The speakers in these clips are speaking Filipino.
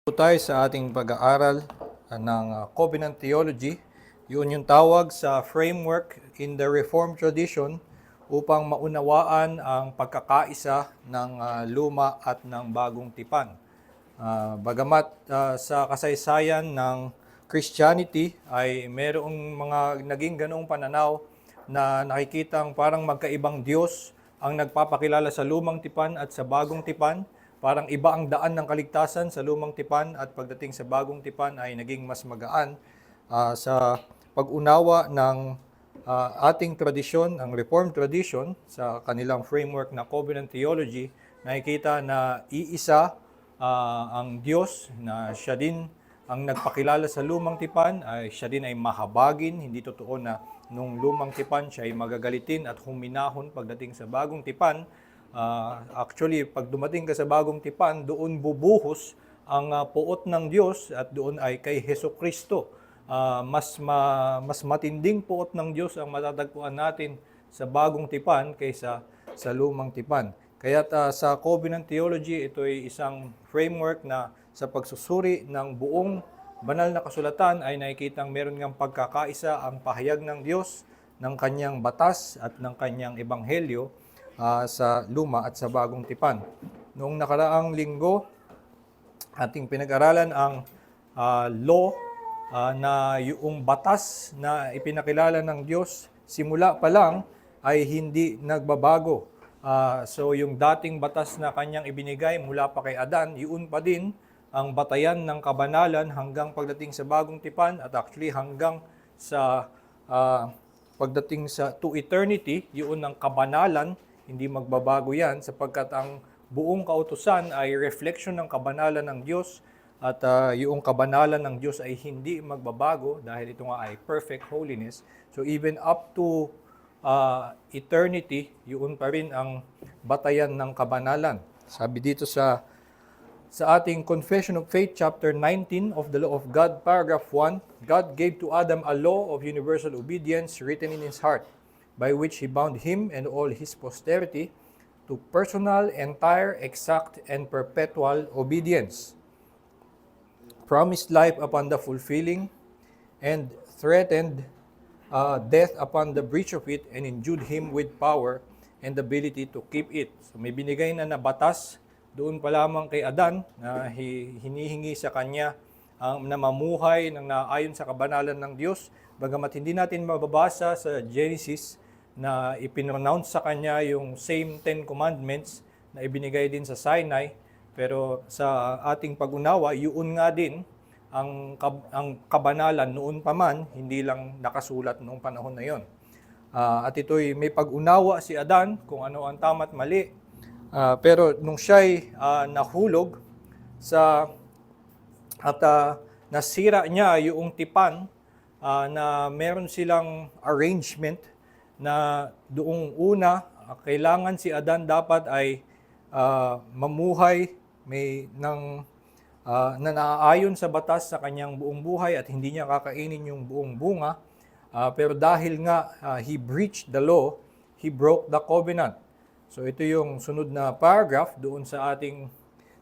Tayo sa ating pag-aaral ng Covenant Theology. Yun yung tawag sa framework in the Reformed tradition upang maunawaan ang pagkakaisa ng luma at ng bagong tipan. Bagamat sa kasaysayan ng Christianity ay mayroong mga naging ganoong pananaw na nakikitang parang magkaibang Diyos ang nagpapakilala sa lumang tipan at sa bagong tipan. Parang iba ang daan ng kaligtasan sa lumang tipan at pagdating sa bagong tipan ay naging mas magaan sa pag-unawa ng ating tradisyon, ang Reformed tradition, sa kanilang framework na Covenant Theology. Nakikita na iisa ang Diyos, na siya din ang nagpakilala sa lumang tipan, ay siya din ay mahabagin. Hindi totoo na nung lumang tipan siya ay magagalitin at huminahon pagdating sa bagong tipan. Actually, pag dumating ka sa bagong tipan, doon bubuhos ang puot ng Diyos at doon ay kay Hesukristo. Mas matinding puot ng Diyos ang matatagpuan natin sa bagong tipan kaysa sa lumang tipan. Kaya sa Covenant Theology, ito ay isang framework na sa pagsusuri ng buong banal na kasulatan ay nakikitang meron ngang pagkakaisa ang pahayag ng Diyos, ng kanyang batas at ng kanyang ebanghelyo sa luma at sa bagong tipan. Noong nakaraang linggo, ating pinag-aralan ang law na yung batas na ipinakilala ng Diyos simula pa lang ay hindi nagbabago. So yung dating batas na kanyang ibinigay mula pa kay Adan, yun pa din ang batayan ng kabanalan hanggang pagdating sa bagong tipan at actually hanggang sa pagdating sa to eternity, yun ang kabanalan. Hindi magbabago yan sapagkat ang buong kautusan ay reflection ng kabanalan ng Diyos at yung kabanalan ng Diyos ay hindi magbabago dahil ito nga ay perfect holiness. So even up to eternity, yun pa rin ang batayan ng kabanalan. Sabi dito sa ating Confession of Faith, chapter 19 of the Law of God, paragraph 1, God gave to Adam a law of universal obedience written in his heart, by which he bound him and all his posterity to personal, entire, exact, and perpetual obedience, promised life upon the fulfilling, and threatened death upon the breach of it, and endued him with power and ability to keep it. So may binigay na batas doon pa lamang kay Adan na hinihingi sa kanya na mamuhay ng naayon sa kabanalan ng Diyos. Bagamat hindi natin mababasa sa Genesis na ipinonounce sa kanya yung same 10 commandments na ibinigay din sa Sinai, pero sa ating pag-unawa, yun nga din ang kabanalan noon pa man, hindi lang nakasulat noong panahon na yon. At ito'y may pag-unawa si Adan kung ano ang tama at mali. Pero nung siya'y nahulog at nasira niya yung tipan, na meron silang arrangement na doong una, kailangan si Adan dapat ay mamuhay na naaayon sa batas sa kanyang buong buhay at hindi niya kakainin yung buong bunga. Pero dahil nga he breached the law, he broke the covenant. So ito yung sunod na paragraph doon sa ating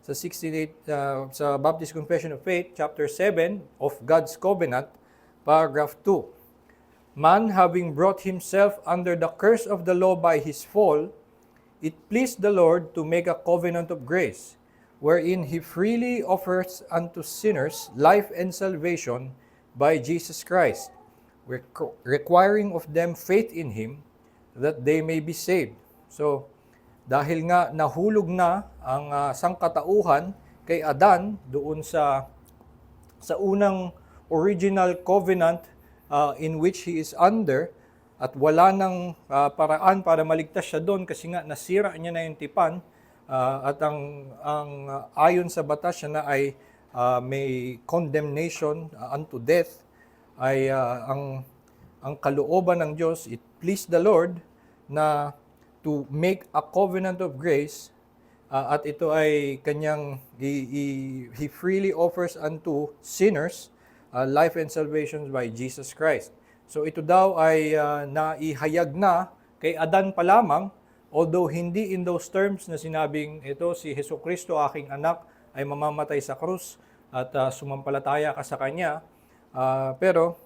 sa 68 sa Baptist Confession of Faith, chapter 7 of God's Covenant, paragraph 2. Man having brought himself under the curse of the law by his fall, it pleased the Lord to make a covenant of grace, wherein he freely offers unto sinners life and salvation by Jesus Christ, requiring of them faith in him, that they may be saved. So, dahil nga nahulog na ang sangkatauhan kay Adan doon sa unang original covenant in which he is under, at wala nang paraan para maligtas siya doon kasi nga nasira niya na yung tipan, at ang ayon sa batas siya na ay may condemnation unto death, ay ang kalooban ng Diyos, it pleased the Lord na to make a covenant of grace, at ito ay kanyang he freely offers unto sinners life and salvation by Jesus Christ. So ito daw ay naihayag na kay Adan pa lamang, although hindi in those terms na sinabing ito si Hesukristo aking anak ay mamamatay sa krus at sumampalataya ka sa Kanya. Pero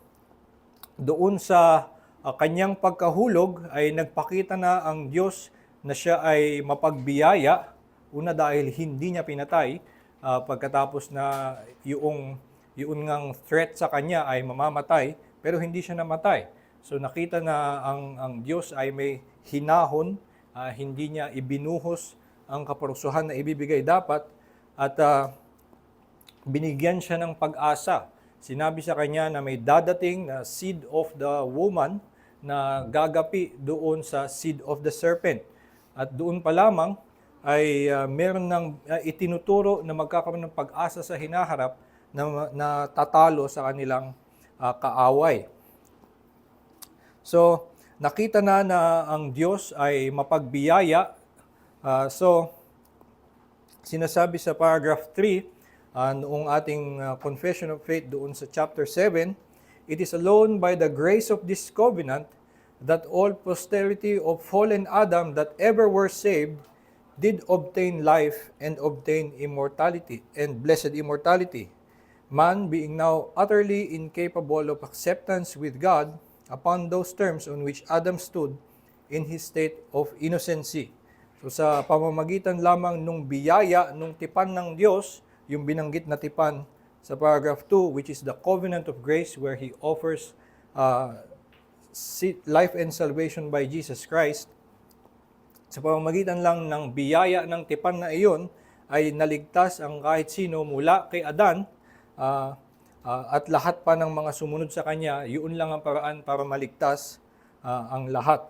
doon sa kanyang pagkahulog ay nagpakita na ang Diyos na siya ay mapagbiyaya. Una dahil hindi niya pinatay, pagkatapos na yung ngang threat sa kanya ay mamamatay, pero hindi siya namatay. So nakita na ang Diyos ay may hinahon, hindi niya ibinuhos ang kaparusahan na ibibigay dapat, at binigyan siya ng pag-asa. Sinabi sa kanya na may dadating na seed of the woman na gagapi doon sa seed of the serpent. At doon pa lamang ay meron ng itinuturo na magkakaroon ng pag-asa sa hinaharap na tatalo sa kanilang kaaway. So, nakita na ang Diyos ay mapagbiyaya. So, sinasabi sa paragraph 3, noong ating confession of faith doon sa chapter 7, it is alone by the grace of this covenant that all posterity of fallen Adam that ever were saved did obtain life and obtain immortality and blessed immortality. Man being now utterly incapable of acceptance with God upon those terms on which Adam stood in his state of innocency. So sa pamamagitan lamang nung biyaya, nung tipan ng Diyos, yung binanggit na tipan sa paragraph 2, which is the covenant of grace where He offers life and salvation by Jesus Christ. Sa pamamagitan lang ng biyaya ng tipan na iyon, ay naligtas ang kahit sino mula kay Adan, at lahat pa ng mga sumunod sa kanya, yun lang ang paraan para maligtas ang lahat.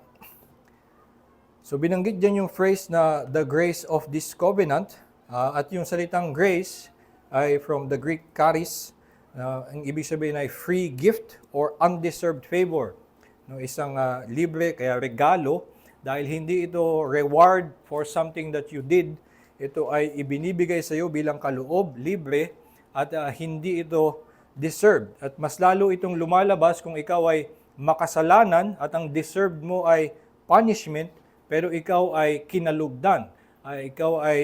So binanggit dyan yung phrase na the grace of this covenant. At yung salitang grace ay from the Greek charis. Ang ibig sabihin ay free gift or undeserved favor. No, isang libre, kaya regalo, dahil hindi ito reward for something that you did. Ito ay ibinibigay sa iyo bilang kaloob, libre, at hindi ito deserved. At mas lalo itong lumalabas kung ikaw ay makasalanan at ang deserved mo ay punishment, pero ikaw ay kinalugdan. Ikaw ay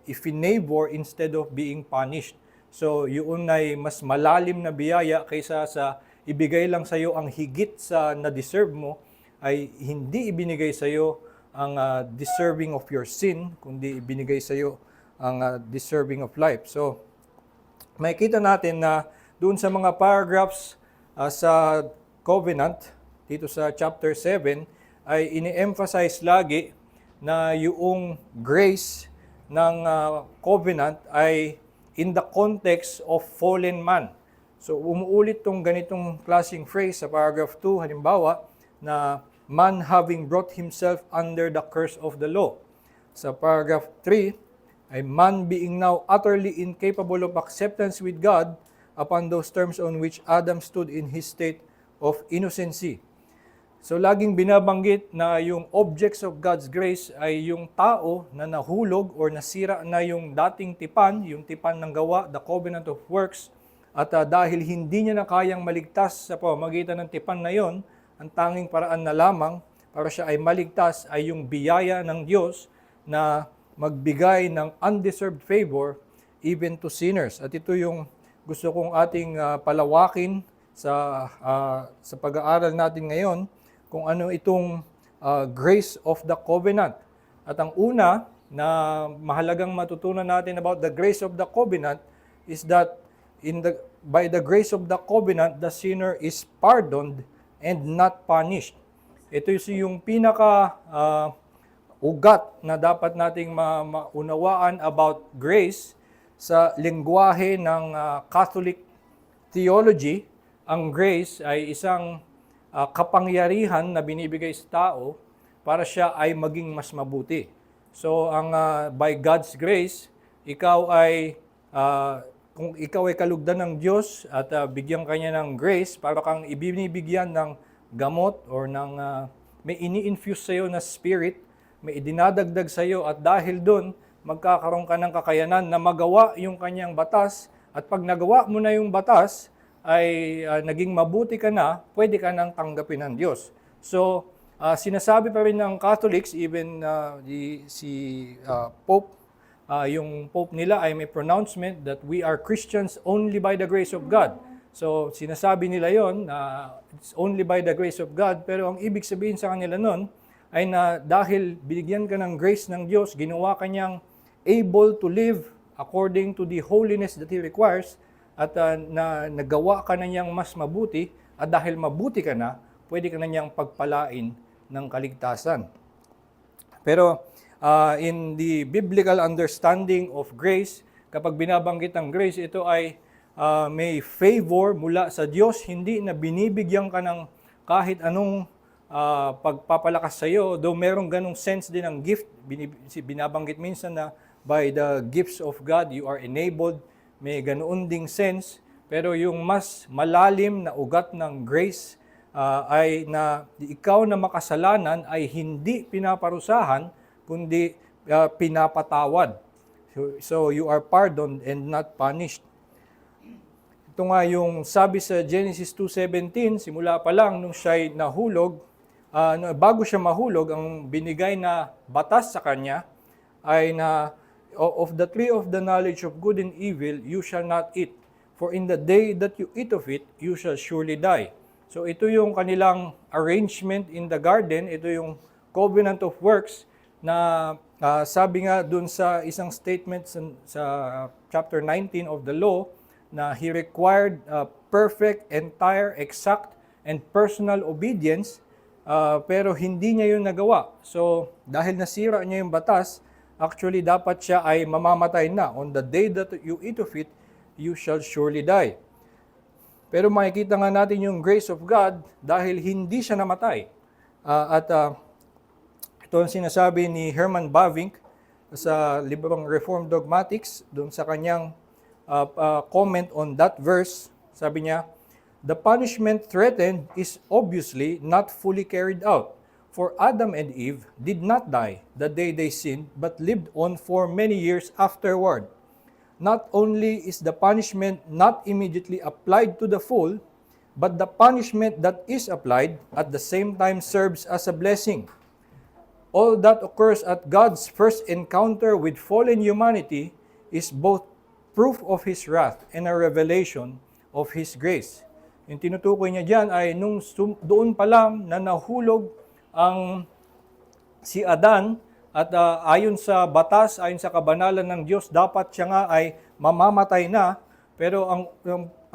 i-favor instead of being punished. So, yun ay mas malalim na biyaya kaysa sa ibigay lang sa iyo ang higit sa na-deserve mo, ay hindi ibinigay sa iyo ang deserving of your sin, kundi ibinigay sa iyo ang deserving of life. So, makikita natin na doon sa mga paragraphs sa covenant, dito sa chapter 7, ay ini-emphasize lagi na yung grace ng covenant ay in the context of fallen man. So umuulit tong ganitong klaseng phrase sa paragraph 2, halimbawa, na man having brought himself under the curse of the law. Sa paragraph 3, ay man being now utterly incapable of acceptance with God upon those terms on which Adam stood in his state of innocency. So laging binabanggit na yung objects of God's grace ay yung tao na nahulog or nasira na yung dating tipan, yung tipan ng gawa, the covenant of works, at dahil hindi niya na kayang maligtas sa pamamagitan ng tipan na yon, ang tanging paraan na lamang para siya ay maligtas ay yung biyaya ng Diyos na magbigay ng undeserved favor even to sinners. At ito yung gusto kong ating palawakin sa pag-aaral natin ngayon, kung ano itong grace of the covenant. At ang una na mahalagang matutunan natin about the grace of the covenant is that by the grace of the covenant, the sinner is pardoned and not punished. Ito yung pinaka ugat na dapat nating maunawaan about grace sa lengguwahe ng Catholic theology. Ang grace ay isang kapangyarihan na binibigay sa tao para siya ay maging mas mabuti. So, by God's grace, ikaw ay, kung ikaw ay kalugdan ng Diyos at bigyan kanya ng grace, para kang ibinibigyan ng gamot or may ini-infuse sa iyo na spirit, may idinadagdag sa iyo, at dahil doon, magkakaroon ka ng kakayanan na magawa yung kanyang batas, at pag nagawa mo na yung batas, ay naging mabuti ka na, pwede ka nang tanggapin ng Diyos. So, sinasabi pa rin ng Catholics, even si Pope yung Pope nila ay may pronouncement that we are Christians only by the grace of God. So, sinasabi nila yon na it's only by the grace of God, pero ang ibig sabihin sa kanila nun ay na dahil binigyan ka ng grace ng Diyos, ginawa ka niyang able to live according to the holiness that He requires, at na nagawa ka na niyang mas mabuti, at dahil mabuti ka na, pwede ka na niyang pagpalain ng kaligtasan. Pero in the biblical understanding of grace, kapag binabanggit ang grace, ito ay may favor mula sa Diyos, hindi na binibigyan ka ng kahit anong pagpapalakas sa iyo, though merong ganong sense din ng gift. Binabanggit minsan na by the gifts of God, you are enabled, may ganoon ding sense. Pero yung mas malalim na ugat ng grace ay na ikaw na makasalanan ay hindi pinaparusahan, kundi pinapatawad. So you are pardoned and not punished. Ito nga yung sabi sa Genesis 2:17, simula pa lang nung siya'y nahulog, bago siya mahulog, ang binigay na batas sa kanya ay na of the tree of the knowledge of good and evil you shall not eat, for in the day that you eat of it, you shall surely die. So ito yung kanilang arrangement in the garden, ito yung covenant of works na sabi nga dun sa isang statement sa chapter 19 of the law, na He required perfect, entire, exact, and personal obedience, pero hindi niya yun nagawa. So, dahil nasira niya yung batas, actually dapat siya ay mamamatay na. On the day that you eat of it, you shall surely die. Pero makikita nga natin yung grace of God dahil hindi siya namatay. Ito ang sinasabi ni Herman Bavinck sa librong Reformed Dogmatics, doon sa kanyang comment on that verse. Sabi niya, the punishment threatened is obviously not fully carried out, for Adam and Eve did not die the day they sinned, but lived on for many years afterward. Not only is the punishment not immediately applied to the full, but the punishment that is applied at the same time serves as a blessing. All that occurs at God's first encounter with fallen humanity is both proof of His wrath and a revelation of His grace. Yung tinutukoy niya dyan ay nung doon pa lang na nahulog ang si Adan, at ayon sa batas, ayon sa kabanalan ng Diyos, dapat siya nga ay mamamatay na. Pero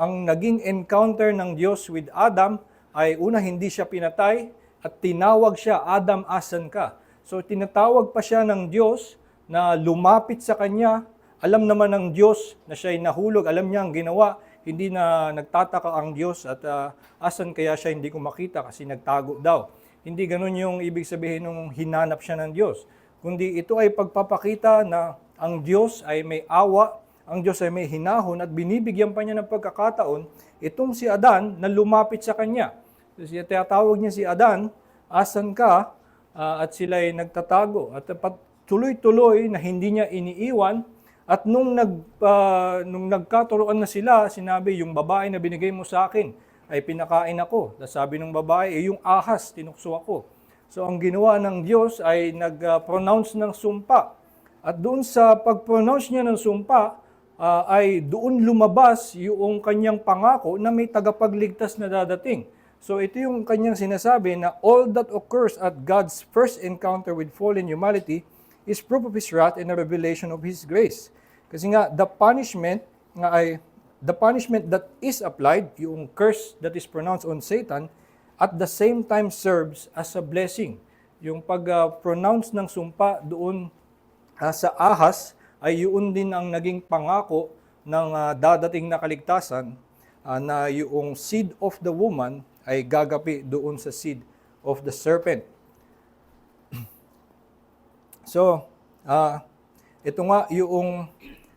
ang naging encounter ng Diyos with Adam ay una, hindi siya pinatay at tinawag siya, Adam, asan ka? So tinatawag pa siya ng Diyos na lumapit sa kanya. Alam naman ng Diyos na siya'y nahulog, alam niya ang ginawa, hindi na nagtataka ang Diyos at asan kaya siya hindi ko makita kasi nagtago daw. Hindi ganun yung ibig sabihin nung hinanap siya ng Diyos. Kundi ito ay pagpapakita na ang Diyos ay may awa, ang Diyos ay may hinahon at binibigyan pa niya ng pagkakataon itong si Adan na lumapit sa kanya. So siya tinatawag niya si Adan, asan ka? At sila ay nagtatago. At tuloy-tuloy na hindi niya iniiwan. At nung nagkaturoan na sila, sinabi, yung babae na binigay mo sa akin ay pinakain ako. Tapos sabi ng babae, yung ahas, tinukso ako. So ang ginawa ng Diyos ay nag-pronounce ng sumpa. At doon sa pag-pronounce niya ng sumpa, ay doon lumabas yung kanyang pangako na may tagapagligtas na dadating. So ito yung kanyang sinasabi na all that occurs at God's first encounter with fallen humanity is proof of His wrath and a revelation of His grace. Kasi nga, the punishment that is applied, yung curse that is pronounced on Satan, at the same time serves as a blessing. Yung pag-pronounce ng sumpa doon sa ahas, ay yun din ang naging pangako ng dadating na kaligtasan, na yung seed of the woman ay gagapi doon sa seed of the serpent. So, ito nga yung,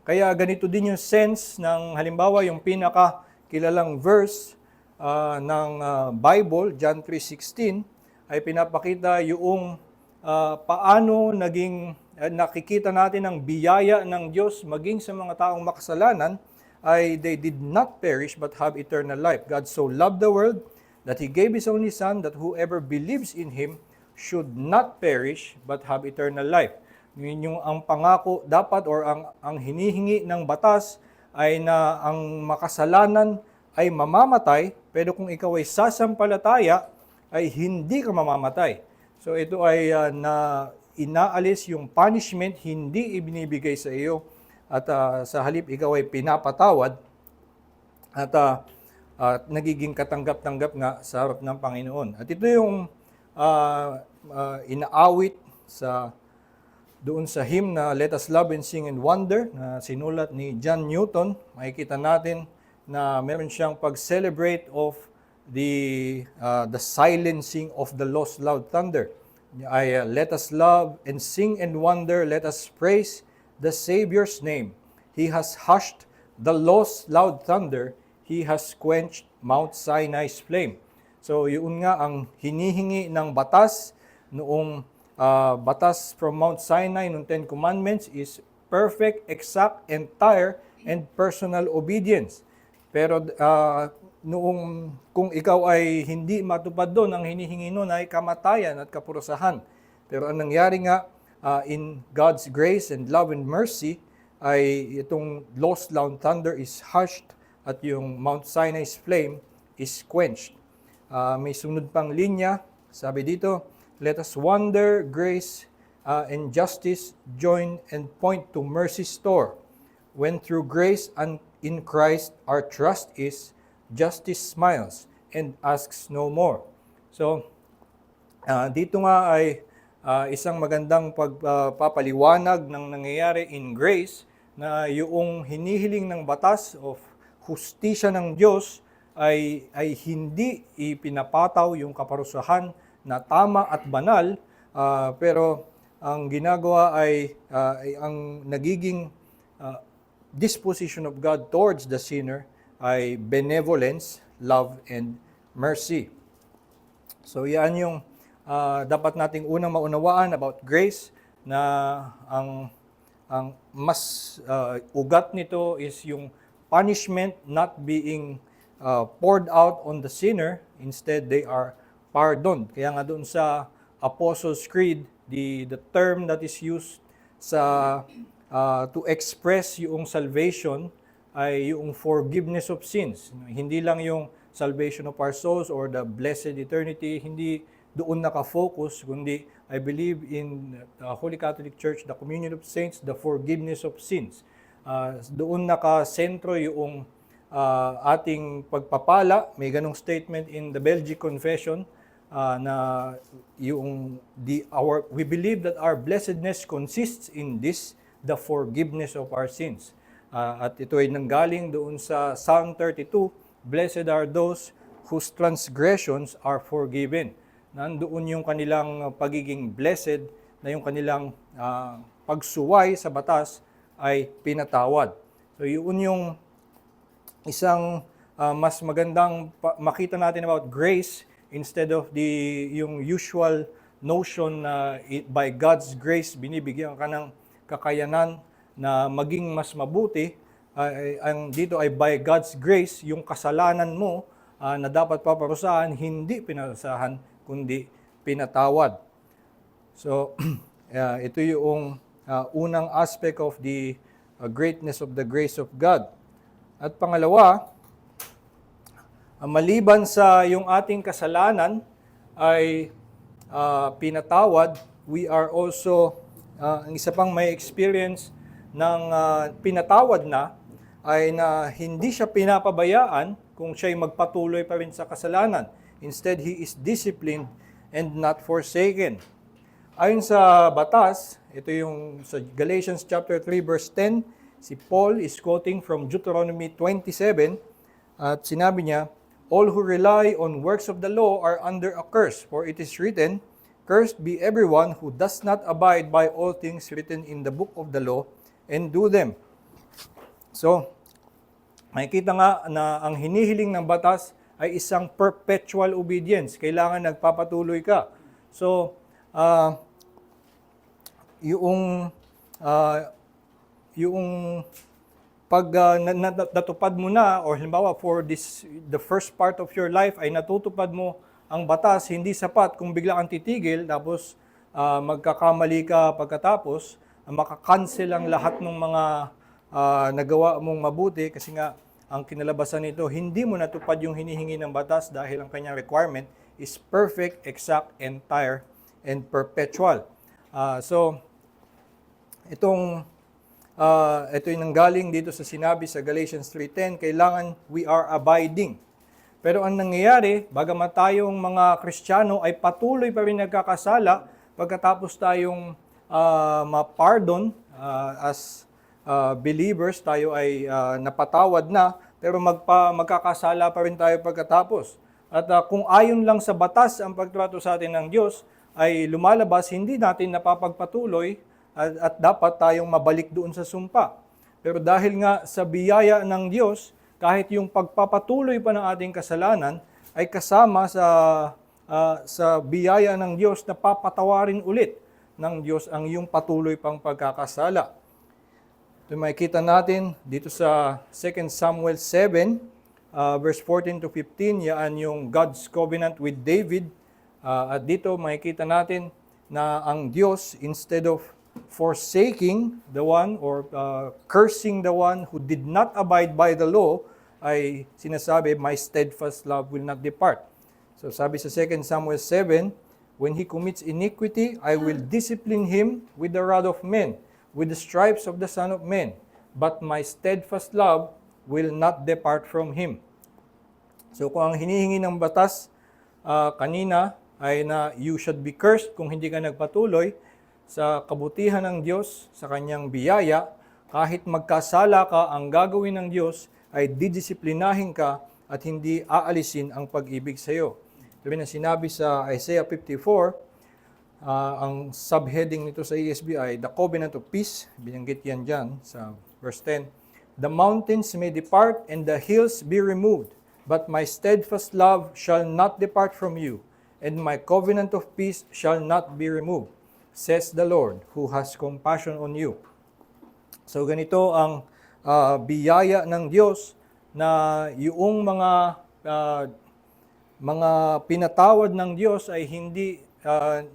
kaya ganito din yung sense ng, halimbawa, yung pinaka-kilalang verse ng Bible, John 3:16, ay pinapakita yung paano naging, nakikita natin ang biyaya ng Diyos maging sa mga taong makasalanan, ay they did not perish but have eternal life. God so loved the world that He gave His only Son, that whoever believes in Him should not perish but have eternal life. Yun yung ang pangako dapat or ang hinihingi ng batas ay na ang makasalanan ay mamamatay, pero kung ikaw ay sasampalataya, ay hindi ka mamamatay. So ito ay na inaalis yung punishment, hindi ibinibigay sa iyo, at sa halip ikaw ay pinapatawad at nagiging katanggap-tanggap nga sa harap ng Panginoon. At ito yung inaawit doon sa hymn na Let Us Love and Sing and Wonder na sinulat ni John Newton. Makikita natin na meron siyang pag-celebrate of the silencing of the lost loud thunder. Let us love and sing and wonder, let us praise the Savior's name. He has hushed the lost loud thunder, He has quenched Mount Sinai's flame. So yun nga ang hinihingi ng batas noong batas from Mount Sinai ng Ten Commandments is perfect, exact, entire, and personal obedience. Pero kung ikaw ay hindi matupad doon, ang hinihingi noon ay kamatayan at kapurusahan. Pero ang nangyari nga, in God's grace and love and mercy, ay itong lost loud thunder is hushed at yung Mount Sinai's flame is quenched. May sunod pang linya, sabi dito, let us wonder, grace, and justice join and point to mercy's store. When through grace and in Christ our trust is, justice smiles and asks no more. So, dito nga ay isang magandang pagpapaliwanag ng nangyayari in grace na yung hinihiling ng batas of hustisya ng Diyos ay hindi ipinapataw yung kaparusahan na tama at banal, pero ang ginagawa ay ang nagiging disposition of God towards the sinner ay benevolence, love, and mercy. So yan yung dapat nating unang maunawaan about grace, na ang mas ugat nito is yung punishment not being poured out on the sinner, instead they are pardoned. Kaya nga doon sa Apostles' Creed, the term that is used to express yung salvation ay yung forgiveness of sins. Hindi lang yung salvation of our souls or the blessed eternity, hindi doon nakafocus, kundi I believe in the Holy Catholic Church, the communion of saints, the forgiveness of sins. Doon nakasentro yung ating pagpapala. May ganong statement in the Belgic Confession na we believe that our blessedness consists in this, the forgiveness of our sins. At ito ay nanggaling doon sa Psalm 32, blessed are those whose transgressions are forgiven. Nandoon yung kanilang pagiging blessed, na yung kanilang pagsuway sa batas ay pinatawad. So yun yung isang mas magandang makita natin about grace, instead of yung usual notion na by God's grace binibigyan ka ng kakayanan na maging mas mabuti. Ang dito ay by God's grace, yung kasalanan mo na dapat paparusahan, hindi pinarusahan, kundi pinatawad. So, ito yung unang aspect of the greatness of the grace of God. At pangalawa, maliban sa yung ating kasalanan ay pinatawad, we are also, ang isa pang may experience ng pinatawad na, ay na hindi siya pinapabayaan kung siya'y magpatuloy pa rin sa kasalanan. Instead, he is disciplined and not forsaken. Ayon sa batas, ito yung sa Galatians chapter 3 verse 10, si Paul is quoting from Deuteronomy 27, at sinabi niya, all who rely on works of the law are under a curse, for it is written, cursed be everyone who does not abide by all things written in the book of the law and do them. So, makikita nga na ang hinihiling ng batas ay isang perpetual obedience. Kailangan nagpapatuloy ka. So, yung pag natupad mo na, or halimbawa for the first part of your life ay natutupad mo ang batas, hindi sapat kung bigla kang titigil tapos magkakamali ka pagkatapos. makakancel ang lahat ng mga nagawa mong mabuti kasi nga ang kinalabasan nito, hindi mo natupad yung hinihingi ng batas dahil ang kanyang requirement is perfect, exact, entire, and perpetual. So, ito yung nanggaling dito sa sinabi sa Galatians 3:10, kailangan we are abiding. Pero ang nangyayari, bagamat tayong mga Kristiyano ay patuloy pa rin nagkakasala, pagkatapos tayong ma-pardon as believers, tayo ay napatawad na, pero magkakasala pa rin tayo pagkatapos. At kung ayon lang sa batas ang pagtrato sa atin ng Diyos, ay lumalabas, hindi natin napapagpatuloy at dapat tayong mabalik doon sa sumpa. Pero dahil nga sa biyaya ng Diyos, kahit yung pagpapatuloy pa ng ating kasalanan ay kasama sa biyaya ng Diyos na papatawarin ulit ng Diyos ang iyong patuloy pang pagkakasala. Ito makikita natin dito sa 2 Samuel 7, verse 14 to 15, yan yung God's covenant with David. At dito makikita natin na ang Diyos, instead of forsaking the one or cursing the one who did not abide by the law, ay sinasabi, my steadfast love will not depart. So sabi sa 2 Samuel 7, when he commits iniquity, I will discipline him with the rod of men, with the stripes of the Son of Man. But my steadfast love will not depart from him. So kung ang hinihingi ng batas kanina ay na you should be cursed kung hindi ka nagpatuloy sa kabutihan ng Diyos, sa kanyang biyaya, kahit magkasala ka, ang gagawin ng Diyos ay didisiplinahin ka at hindi aalisin ang pag-ibig sa iyo. Ito na sinabi sa Isaiah 54, ang subheading nito sa ESV ay The Covenant of Peace. Binanggit yan dyan sa verse 10. The mountains may depart and the hills be removed, but my steadfast love shall not depart from you, and my covenant of peace shall not be removed, says the Lord, who has compassion on you. So ganito ang biyaya ng Diyos na yung mga pinatawad ng Diyos ay hindi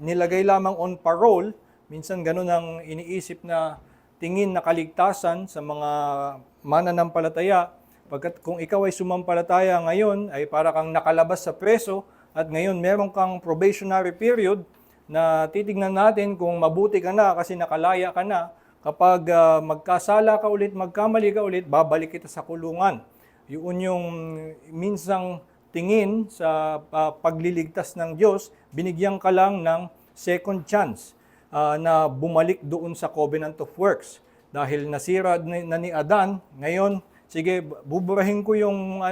nilagay lamang on parole. Minsan ganun ang iniisip na tingin na kaligtasan sa mga mananampalataya. Pagkat kung ikaw ay sumampalataya ngayon, ay para kang nakalabas sa preso at ngayon meron kang probationary period na titignan natin kung mabuti ka na kasi nakalaya ka na. Kapag magkasala ka ulit, magkamali ka ulit, babalik kita sa kulungan. Yun yung minsang tingin sa pagliligtas ng Diyos, binigyan ka lang ng second chance na bumalik doon sa covenant of works. Dahil nasira na ni Adan, ngayon, sige, buburahin ko yung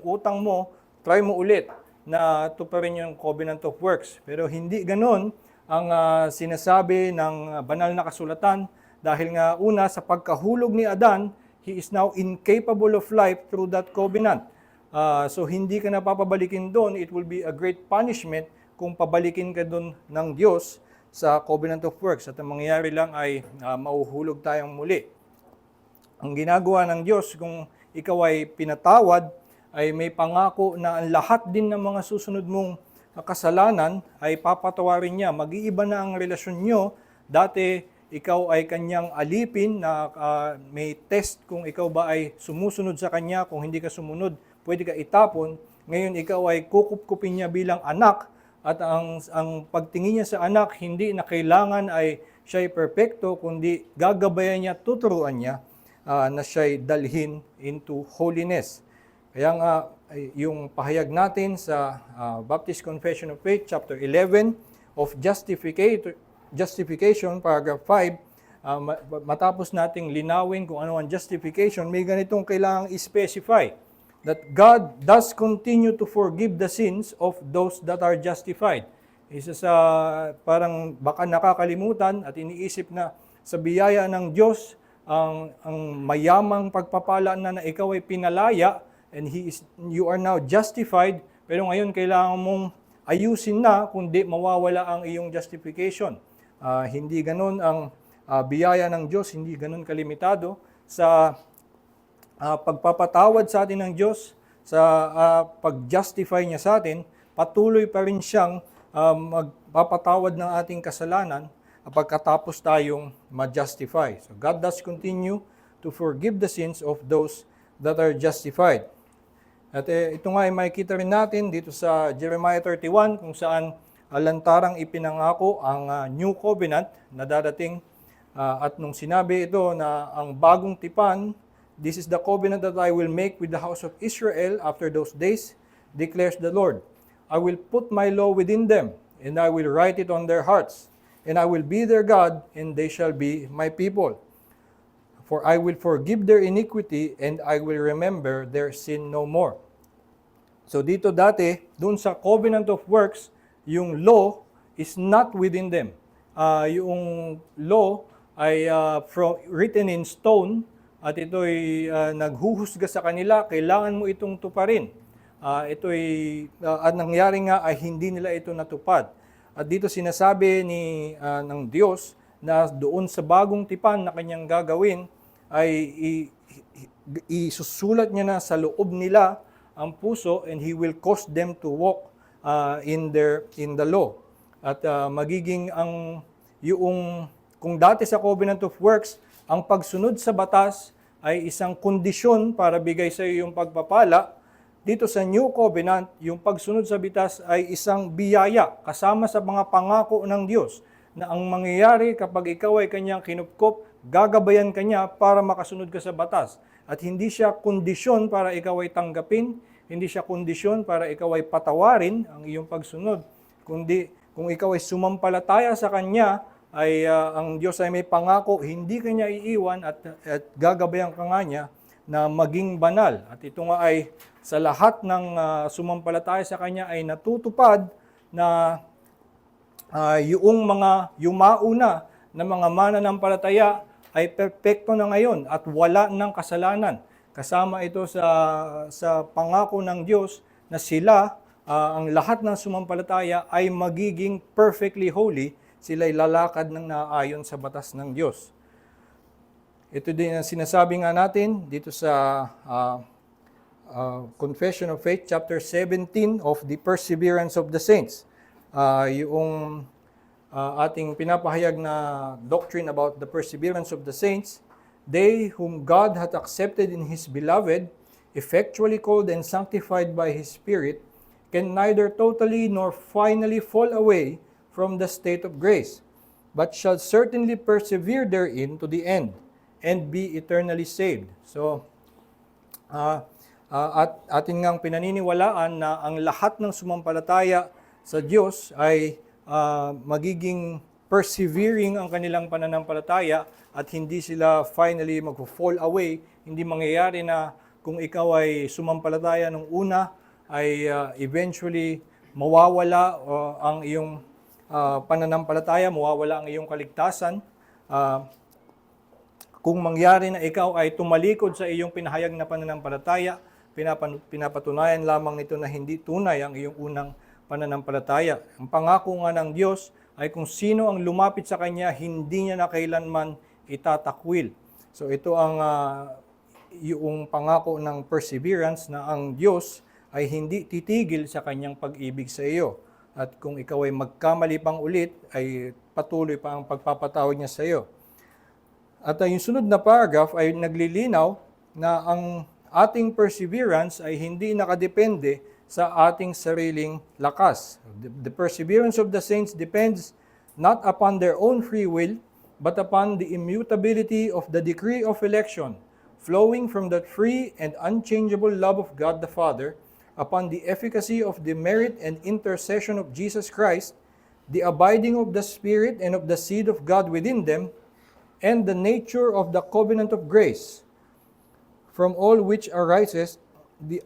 utang mo, try mo ulit na ito pa rin yung covenant of works. Pero hindi ganon ang sinasabi ng banal na kasulatan. Dahil nga una, sa pagkahulog ni Adan, he is now incapable of life through that covenant. So hindi ka na papabalikin doon. It will be a great punishment kung pabalikin ka doon ng Diyos sa covenant of works. At ang mangyayari lang ay mauhulog tayong muli. Ang ginagawa ng Diyos kung ikaw ay pinatawad, ay may pangako na ang lahat din ng mga susunod mong kasalanan ay papatawarin niya. Mag-iiba na ang relasyon nyo. Dati, ikaw ay kanyang alipin na may test kung ikaw ba ay sumusunod sa kanya. Kung hindi ka sumunod, pwede ka itapon. Ngayon, ikaw ay kukup-kupin niya bilang anak. At ang pagtingin niya sa anak, hindi na kailangan ay siya ay perpekto, kundi gagabayan niya, tuturuan niya na siya ay dalhin into holiness. Kaya nga, yung pahayag natin sa Baptist Confession of Faith, chapter 11 of Justification, paragraph 5, matapos nating linawin kung ano ang justification, may ganitong kailangang i-specify, that God does continue to forgive the sins of those that are justified. Isa sa parang baka nakakalimutan at iniisip na sa biyaya ng Diyos, ang mayamang pagpapala na ikaw ay pinalaya, and you are now justified, pero ngayon kailangan mong ayusin na, kundi mawawala ang iyong justification. Hindi ganun ang biyaya ng Diyos, hindi ganun kalimitado sa pagpapatawad sa atin ng Diyos, sa pag-justify niya sa atin, patuloy pa rin siyang magpapatawad ng ating kasalanan pagkatapos tayong ma-justify. So God does continue to forgive the sins of those that are justified. At ito nga ay makikita rin natin dito sa Jeremiah 31 kung saan lantarang ipinangako ang New Covenant na dadating. At nung sinabi ito na ang bagong tipan, "This is the covenant that I will make with the house of Israel after those days, declares the Lord. I will put my law within them, and I will write it on their hearts, and I will be their God, and they shall be my people. For I will forgive their iniquity, and I will remember their sin no more." So dito dati, dun sa covenant of works, yung law is not within them. Yung law ay written in stone, at ito'y naghuhusga sa kanila, kailangan mo itong tuparin. At nangyari nga ay hindi nila ito natupad. At dito sinasabi ng Diyos na doon sa bagong tipan na kanyang gagawin ay isusulat niya na sa loob nila ang puso, and He will cause them to walk in the law. At magiging kung dati sa covenant of works, ang pagsunod sa batas ay isang kondisyon para bigay sa iyo yung pagpapala, dito sa New Covenant, yung pagsunod sa batas ay isang biyaya kasama sa mga pangako ng Diyos na ang mangyayari kapag ikaw ay kanyang kinupkop, gagabayan kanya para makasunod ka sa batas. At hindi siya kondisyon para ikaw ay tanggapin, hindi siya kondisyon para ikaw ay patawarin ang iyong pagsunod. Kundi kung ikaw ay sumampalataya sa Kanya, ay ang Diyos ay may pangako, hindi Kanya iiwan at gagabayan ka nga niya na maging banal. At ito nga ay sa lahat ng sumampalataya sa Kanya ay natutupad na yung mga yumauna na mga mananampalataya ay perpekto na ngayon at wala ng kasalanan. Kasama ito sa pangako ng Diyos na sila, ang lahat ng sumampalataya ay magiging perfectly holy, sila'y lalakad ng naayon sa batas ng Diyos. Ito din ang sinasabi nga natin dito sa Confession of Faith, chapter 17 of the Perseverance of the Saints. Yung ating pinapahayag na doctrine about the perseverance of the saints, they whom God hath accepted in His beloved, effectually called and sanctified by His Spirit, can neither totally nor finally fall away from the state of grace, but shall certainly persevere therein to the end, and be eternally saved. So, at atin ngang pinaniniwalaan na ang lahat ng sumampalataya sa Diyos ay magiging persevering ang kanilang pananampalataya at hindi sila finally mag-fall away. Hindi mangyayari na kung ikaw ay sumampalataya nung una ay eventually mawawala ang iyong pananampalataya, mawawala ang iyong kaligtasan. Kung mangyari na ikaw ay tumalikod sa iyong pinahayag na pananampalataya, pinapatunayan lamang nito na hindi tunay ang iyong unang pananampalataya. Ang pangako nga ng Diyos ay kung sino ang lumapit sa Kanya, hindi niya na kailanman itatakwil. So ito ang yung pangako ng perseverance na ang Diyos ay hindi titigil sa Kanyang pag-ibig sa iyo. At kung ikaw ay magkamali pang ulit, ay patuloy pa ang pagpapatawad niya sa iyo. At yung sunod na paragraph ay naglilinaw na ang ating perseverance ay hindi nakadepende sa ating sariling lakas. The perseverance of the saints depends not upon their own free will, but upon the immutability of the decree of election, flowing from that free and unchangeable love of God the Father, upon the efficacy of the merit and intercession of Jesus Christ, the abiding of the Spirit and of the seed of God within them, and the nature of the covenant of grace, from all which arises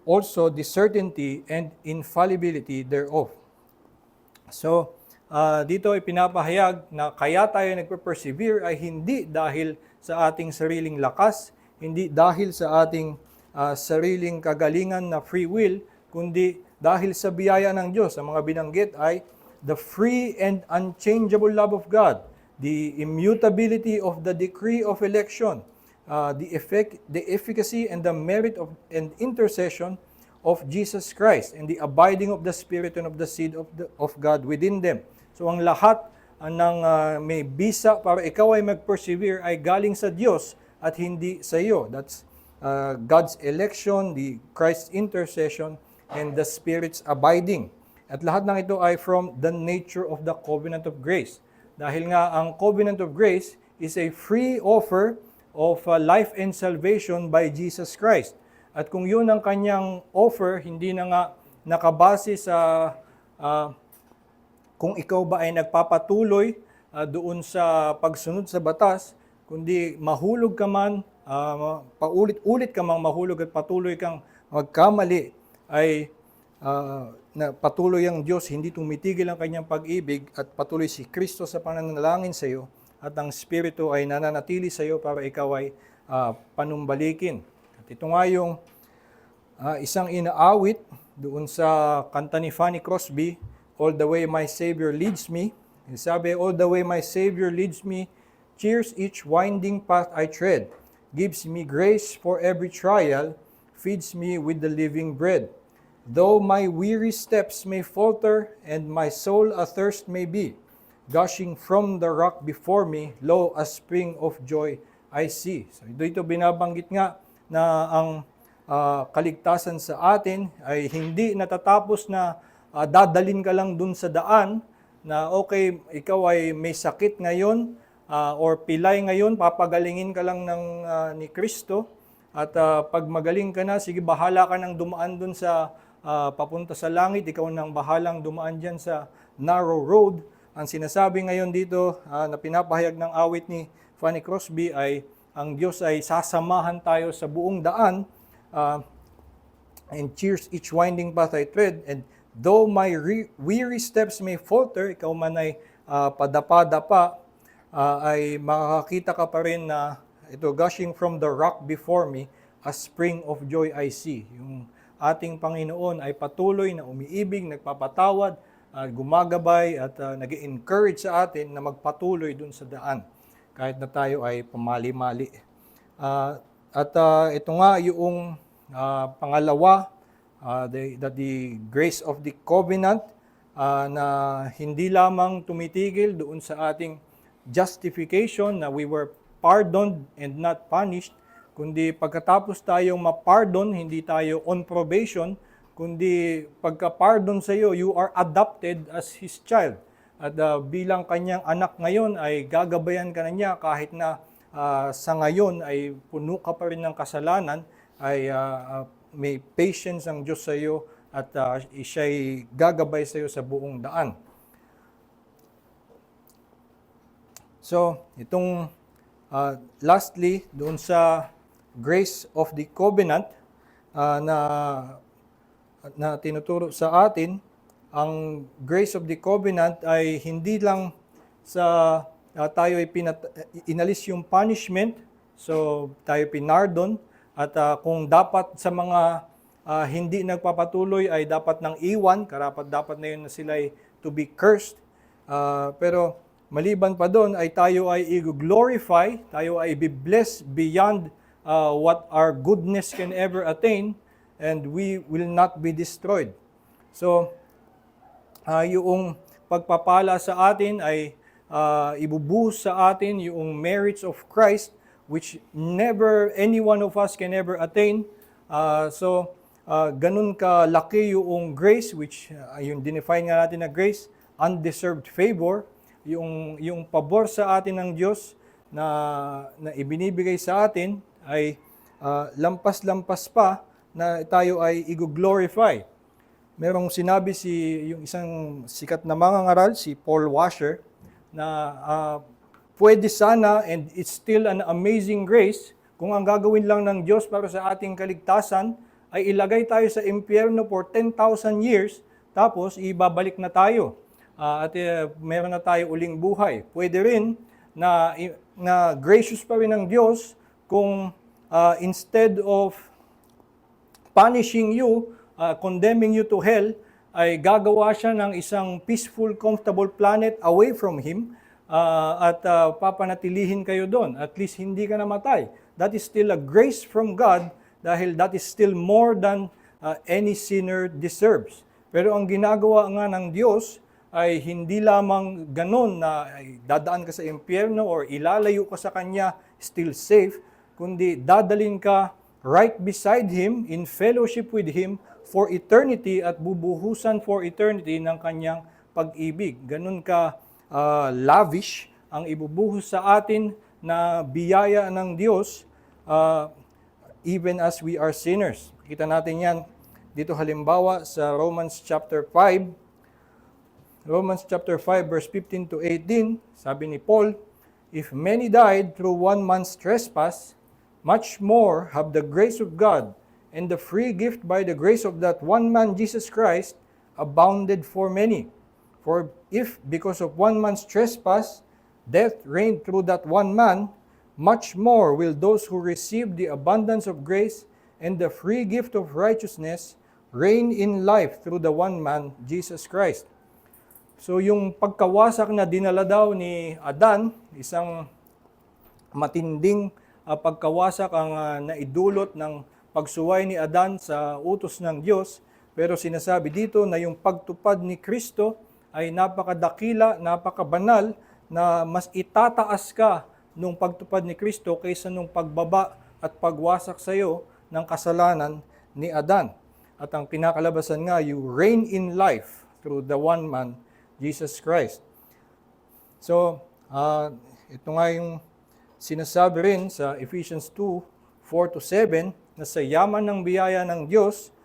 also the certainty and infallibility thereof. So, dito ay pinapahayag na kaya tayo nagpe-persevere ay hindi dahil sa ating sariling lakas, hindi dahil sa ating sariling kagalingan na free will, kundi dahil sa biyaya ng Diyos. Ang mga binanggit ay the free and unchangeable love of God, the immutability of the decree of election, the efficacy and the merit of and intercession of Jesus Christ, and the abiding of the Spirit and of the seed of God within them. So ang lahat may bisa para ikaw ay mag-persevere ay galing sa Diyos at hindi sa iyo. That's God's election, the Christ's intercession, and the Spirit's abiding. At lahat ng ito ay from the nature of the covenant of grace. Dahil nga ang covenant of grace is a free offer of life and salvation by Jesus Christ. At kung yun ang kanyang offer, hindi na nga nakabase sa kung ikaw ba ay nagpapatuloy doon sa pagsunod sa batas, kundi mahulog ka man, paulit-ulit ka mang mahulog at patuloy kang magkamali, ay na patuloy ang Diyos, hindi tumitigil ang kanyang pag-ibig at patuloy si Kristo sa pananalangin sa iyo at ang Espiritu ay nananatili sa iyo para ikaw ay panumbalikin. At ito nga yung isang inaawit doon sa kanta ni Fanny Crosby, All the Way My Savior Leads Me. Sabi, all the way my Savior leads me, cheers each winding path I tread, gives me grace for every trial, feeds me with the living bread. Though my weary steps may falter, and my soul athirst may be, gushing from the rock before me, lo, a spring of joy I see. So dito binabanggit nga na ang kaligtasan sa atin ay hindi natatapos na dadalin ka lang dun sa daan na okay, ikaw ay may sakit ngayon or pilay ngayon, papagalingin ka lang ni Kristo at pag magaling ka na, sige bahala ka nang dumaan dun sa papunta sa langit, ikaw nang bahalang dumaan dyan sa narrow road. Ang sinasabi ngayon dito na pinapahayag ng awit ni Fanny Crosby ay ang Diyos ay sasamahan tayo sa buong daan and cheers each winding path I tread, and though my weary steps may falter, ikaw man ay padapa-dapa, ay makakakita ka pa rin na ito, gushing from the rock before me, a spring of joy I see. Yung ating Panginoon ay patuloy na umiibig, nagpapatawad, gumagabay at nag-encourage sa atin na magpatuloy dun sa daan, kahit na tayo ay pamali-mali. Ito nga yung pangalawa, the grace of the covenant, na hindi lamang tumitigil doon sa ating justification na we were pardoned and not punished, kundi pagkatapos tayong ma-pardon, hindi tayo on probation, kundi pagka-pardon sa iyo, you are adopted as His child. At bilang kanyang anak ngayon ay gagabayan ka na niya kahit na sa ngayon ay puno ka pa rin ng kasalanan, ay may patience ang Diyos sa iyo at siya'y gagabay sa iyo sa buong daan. So, itong lastly, doon sa grace of the covenant na tinuturo sa atin, ang grace of the covenant ay hindi lang sa tayo ay inalis yung punishment, so tayo pinardon, at kung dapat sa mga hindi nagpapatuloy ay dapat nang iwan, dapat na yun na sila ay to be cursed. Pero maliban pa doon ay tayo ay i-glorify, tayo ay i-bless beyond what our goodness can ever attain, and we will not be destroyed. So, yung pagpapala sa atin ay ibubuhos sa atin yung merits of Christ, which never any one of us can ever attain. Ganun kalaki yung grace, which yung define nga natin na grace, undeserved favor, yung pabor sa atin ng Diyos na ibinibigay sa atin ay lampas-lampas pa na tayo ay i-glorify. Merong sinabi yung isang sikat na mangangaral, si Paul Washer, na pwede sana, and it's still an amazing grace, kung ang gagawin lang ng Diyos para sa ating kaligtasan ay ilagay tayo sa impyerno for 10,000 years, tapos ibabalik na tayo. Meron na tayo uling buhay. Pwede rin na gracious pa rin ng Diyos kung instead of punishing you, condemning you to hell, ay gagawa siya ng isang peaceful, comfortable planet away from Him, at papanatilihin kayo doon. At least hindi ka namatay. That is still a grace from God, dahil that is still more than any sinner deserves. Pero ang ginagawa nga ng Diyos ay hindi lamang ganun na ay dadaan ka sa impyerno or ilalayo ka sa Kanya, still safe, kundi dadalin ka right beside Him, in fellowship with Him, for eternity at bubuhusan for eternity ng Kanyang pag-ibig. Ganun ka lavish ang ibubuhos sa atin na biyaya ng Diyos, even as we are sinners. Kita natin yan dito halimbawa sa Romans chapter 5, verse 15 to 18, sabi ni Paul, "If many died through one man's trespass, much more have the grace of God and the free gift by the grace of that one man, Jesus Christ, abounded for many. For if, because of one man's trespass, death reigned through that one man, much more will those who receive the abundance of grace and the free gift of righteousness reign in life through the one man, Jesus Christ." So yung pagkawasak na dinala daw ni Adan, isang matinding pagkawasak ang naidulot ng pagsuway ni Adan sa utos ng Diyos. Pero sinasabi dito na yung pagtupad ni Kristo ay napakadakila, napakabanal, na mas itataas ka nung pagtupad ni Kristo kaysa nung pagbaba at pagwasak sa iyo ng kasalanan ni Adan. At ang pinakalabasan nga, you reign in life through the one man, Jesus Christ. So, ito nga yung sinasabi rin sa Ephesians 2:4-7, na sa yaman ng biyaya ng Diyos,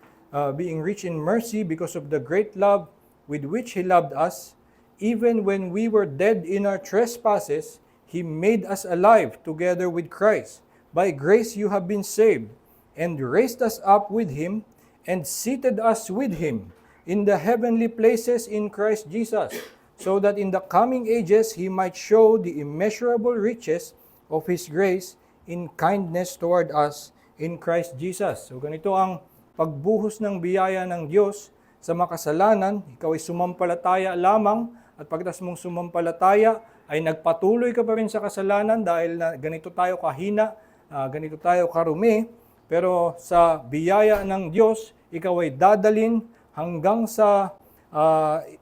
being rich in mercy because of the great love with which He loved us, even when we were dead in our trespasses, He made us alive together with Christ. By grace you have been saved, and raised us up with Him, and seated us with Him in the heavenly places in Christ Jesus, so that in the coming ages He might show the immeasurable riches of His grace in kindness toward us in Christ Jesus. So ganito ang pagbuhos ng biyaya ng Diyos sa makasalanan. Ikaw ay sumampalataya lamang, at pagkatapos mong sumampalataya ay nagpatuloy ka pa rin sa kasalanan dahil na ganito tayo kahina, ganito tayo karumi. Pero sa biyaya ng Diyos, ikaw ay dadalin hanggang sa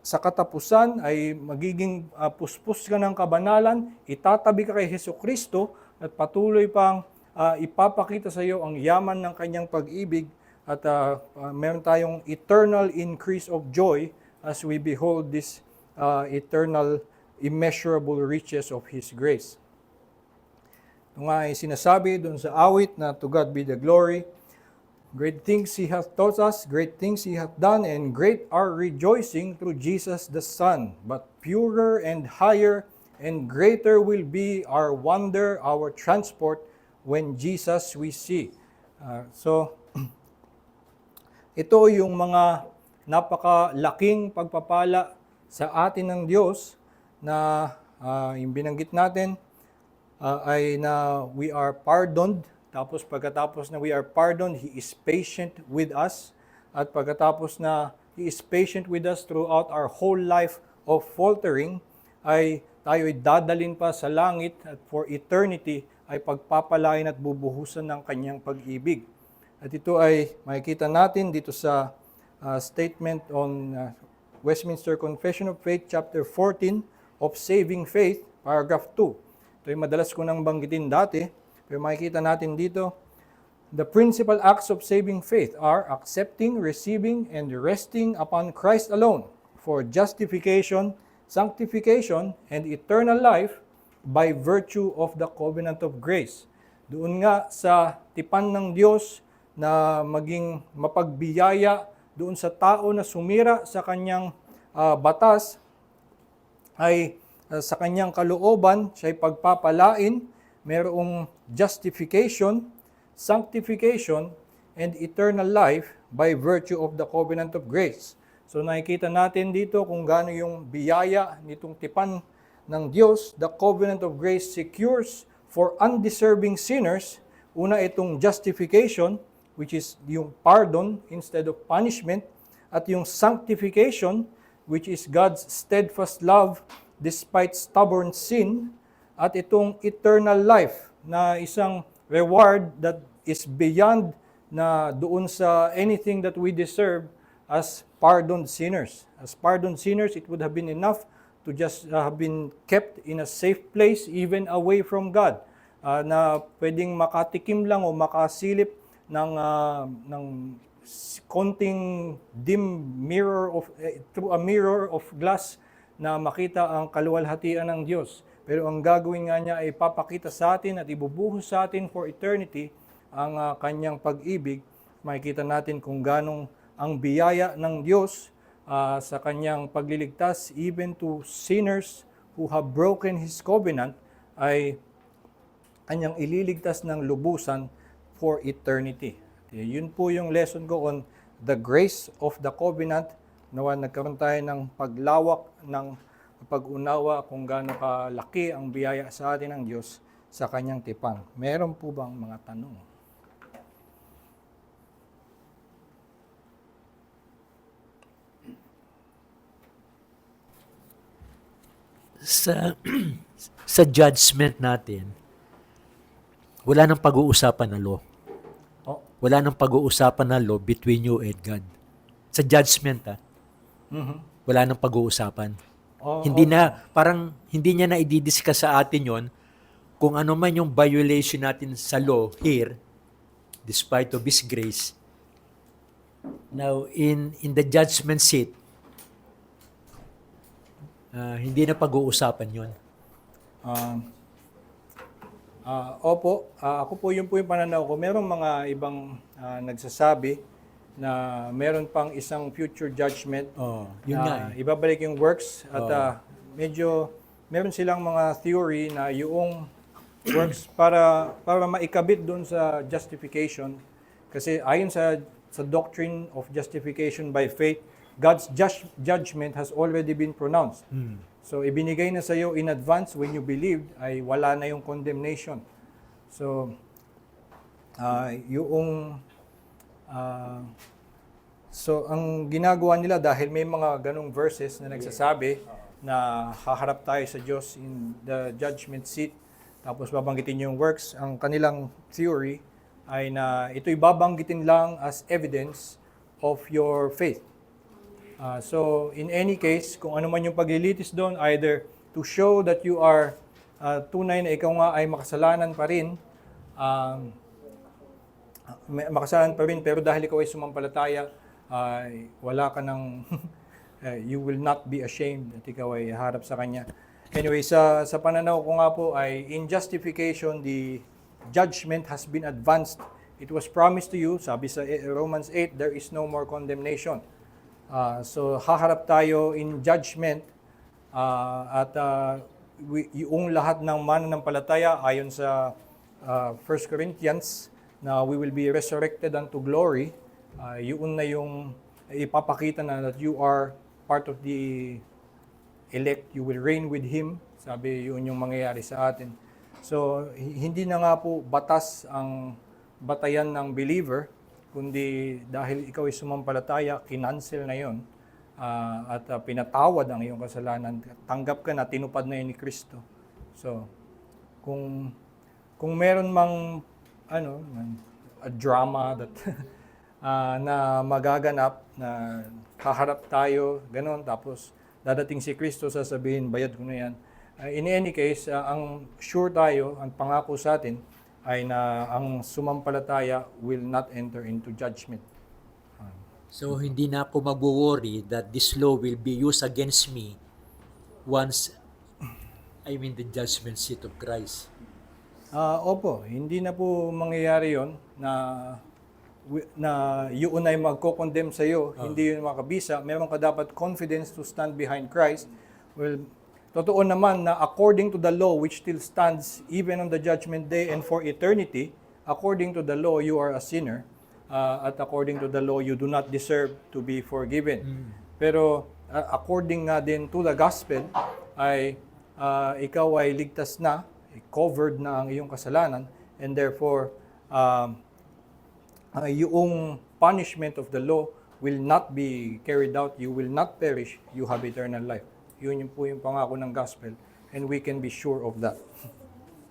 katapusan, ay magiging puspos ka ng kabanalan, itatabi ka kay Hesukristo, at patuloy pang ipapakita sa iyo ang yaman ng Kanyang pag-ibig, at meron tayong eternal increase of joy as we behold this eternal, immeasurable riches of His grace. Ito nga ay sinasabi doon sa awit na "To God be the glory. Great things He hath taught us, great things He hath done, and great our rejoicing through Jesus the Son. But purer and higher and greater will be our wonder, our transport, when Jesus we see." So, ito yung mga napakalaking pagpapala sa atin ng Diyos na yung binanggit natin ay na we are pardoned. Tapos pagkatapos na we are pardoned, He is patient with us. At pagkatapos na He is patient with us throughout our whole life of faltering, ay tayo ay dadalin pa sa langit at for eternity ay pagpapalain at bubuhusan ng Kanyang pag-ibig. At ito ay makikita natin dito sa statement on Westminster Confession of Faith, chapter 14 of Saving Faith, paragraph 2. Ito ay madalas ko nang banggitin dati. Pero makikita natin dito, the principal acts of saving faith are accepting, receiving, and resting upon Christ alone for justification, sanctification, and eternal life by virtue of the covenant of grace. Doon nga sa tipan ng Diyos na maging mapagbiyaya doon sa tao na sumira sa Kanyang batas, ay sa Kanyang kalooban, siya ay pagpapalain, merong justification, sanctification, and eternal life by virtue of the covenant of grace. So nakikita natin dito kung gaano yung biyaya nitong tipan ng Diyos. The covenant of grace secures for undeserving sinners, una itong justification, which is yung pardon instead of punishment, at yung sanctification, which is God's steadfast love despite stubborn sin, at itong eternal life na isang reward that is beyond na doon sa anything that we deserve, as pardoned sinners. As pardoned sinners, it would have been enough to just have been kept in a safe place, even away from God, na pwedeng makatikim lang o makasilip ng konting dim mirror through a mirror of glass na makita ang kaluwalhatian ng Diyos. Pero ang gagawin nga niya ay papakita sa atin at ibubuhos sa atin for eternity ang kanyang pag-ibig. Makikita natin kung ganong ang biyaya ng Diyos sa kanyang pagliligtas even to sinners who have broken His covenant ay kanyang ililigtas ng lubusan for eternity. Yun po yung lesson ko on the grace of the covenant. Nawa nagkaroon tayo ng paglawak ng pag-unawa kung gaano kalaki ang biyaya sa atin ng Diyos sa kanyang tipan. Meron po bang mga tanong? Sa judgment natin, wala nang pag-uusapan na law. Oh. Wala nang pag-uusapan na law between you and God. Sa judgment, wala nang pag-uusapan. Hindi niya na i-discuss sa atin yon kung ano man yung violation natin sa law here, despite of His grace. Now, in the judgment seat, hindi na pag-uusapan yon. Ako po yung pananaw ko. Merong mga ibang nagsasabi na meron pang isang future judgment. Yun nga. Ibabalik yung works at medyo meron silang mga theory na yung works para maikabit doon sa justification. Kasi ayon sa doctrine of justification by faith, God's judgment has already been pronounced. So ibinigay na sa iyo in advance when you believed ay wala na yung condemnation. So So, ang ginagawa nila dahil may mga ganong verses na nagsasabi na haharap tayo sa Diyos in the judgment seat, tapos babanggitin yung works, ang kanilang theory ay na ito'y babanggitin lang as evidence of your faith. So, in any case, kung ano man yung paglilitis doon, either to show that you are tunay na ikaw nga ay makasalanan pa rin, pero dahil ikaw ay sumampalataya, wala ka ng you will not be ashamed at ikaw ay harap sa Kanya. Anyway, sa pananaw ko nga po ay in justification, the judgment has been advanced. It was promised to you, sabi sa Romans 8, there is no more condemnation. So haharap tayo in judgment at yung lahat ng mananampalataya ayon sa 1 Corinthians na we will be resurrected unto glory. Yun na yung ipapakita na that you are part of the elect, you will reign with Him. Sabi, yun yung mangyayari sa atin. So, hindi na nga po batas ang batayan ng believer, kundi dahil ikaw ay sumampalataya, kinancel na yun, at pinatawad ang iyong kasalanan. Tanggap ka na, tinupad na yun ni Kristo. So, kung meron mang a drama that na magaganap, na kaharap tayo, ganon, tapos dadating si Kristo, sasabihin, bayad ko na yan. In any case, ang sure tayo, ang pangako sa atin, ay na ang sumampalataya will not enter into judgment. So, hindi na ako mag-worry that this law will be used against me once I'm in the judgment seat of Christ. Opo, hindi na po mangyayari yon na yun ay magko-condemn sa iyo, hindi yun makabisa. Meron ka dapat confidence to stand behind Christ. Well, totoo naman na according to the law which still stands even on the judgment day and for eternity, according to the law you are a sinner, at according to the law you do not deserve to be forgiven. Pero according nga din to the gospel ay ikaw ay ligtas na, covered na ang iyong kasalanan, and therefore yung punishment of the law will not be carried out, you will not perish, you have eternal life. Yun yung po yung pangako ng gospel, and we can be sure of that.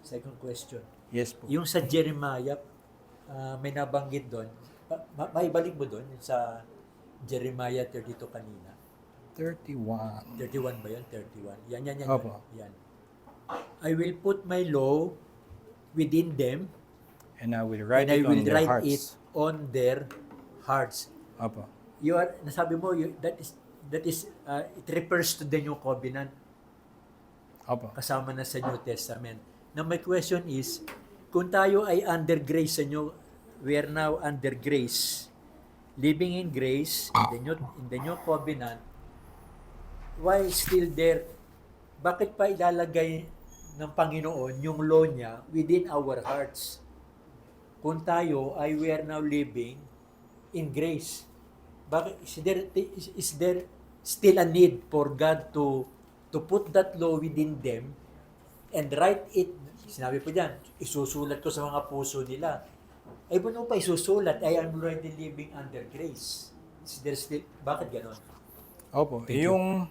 Second question. Yes po. Yung sa Jeremiah, may nabanggit doon, maibalik mo doon sa Jeremiah 32 kanina. 31. 31 ba yun? 31. Yan. Opo. Yan. I will put my law within them And I will write and I it will on their write it hearts. on their hearts. Opo. Nasabi mo, that is it refers to the new covenant Opo. kasama na sa New Testament. Now my question is, kung tayo ay under grace we are now under grace, living in grace in the new covenant, why still there? Bakit pa ilalagay ng Panginoon yung law niya within our hearts? Kung tayo ay we are now living in grace. Bakit is there still a need for God to put that law within them and write it? Sinabi po diyan, isusulat ko sa mga puso nila. Ay paano pa isusulat? I am already living under grace. Is there still, bakit ganon? Opo. Thank you.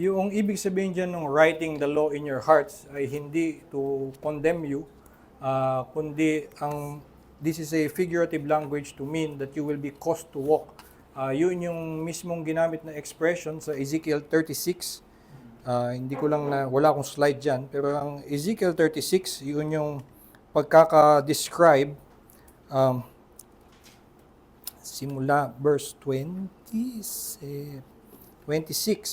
Yung ibig sabihin dyan ng writing the law in your hearts ay hindi to condemn you, kundi this is a figurative language to mean that you will be caused to walk. Yun yung mismong ginamit na expression sa Ezekiel 36. Hindi ko lang wala akong slide dyan, pero ang Ezekiel 36, yun yung pagkaka-describe simula verse 26,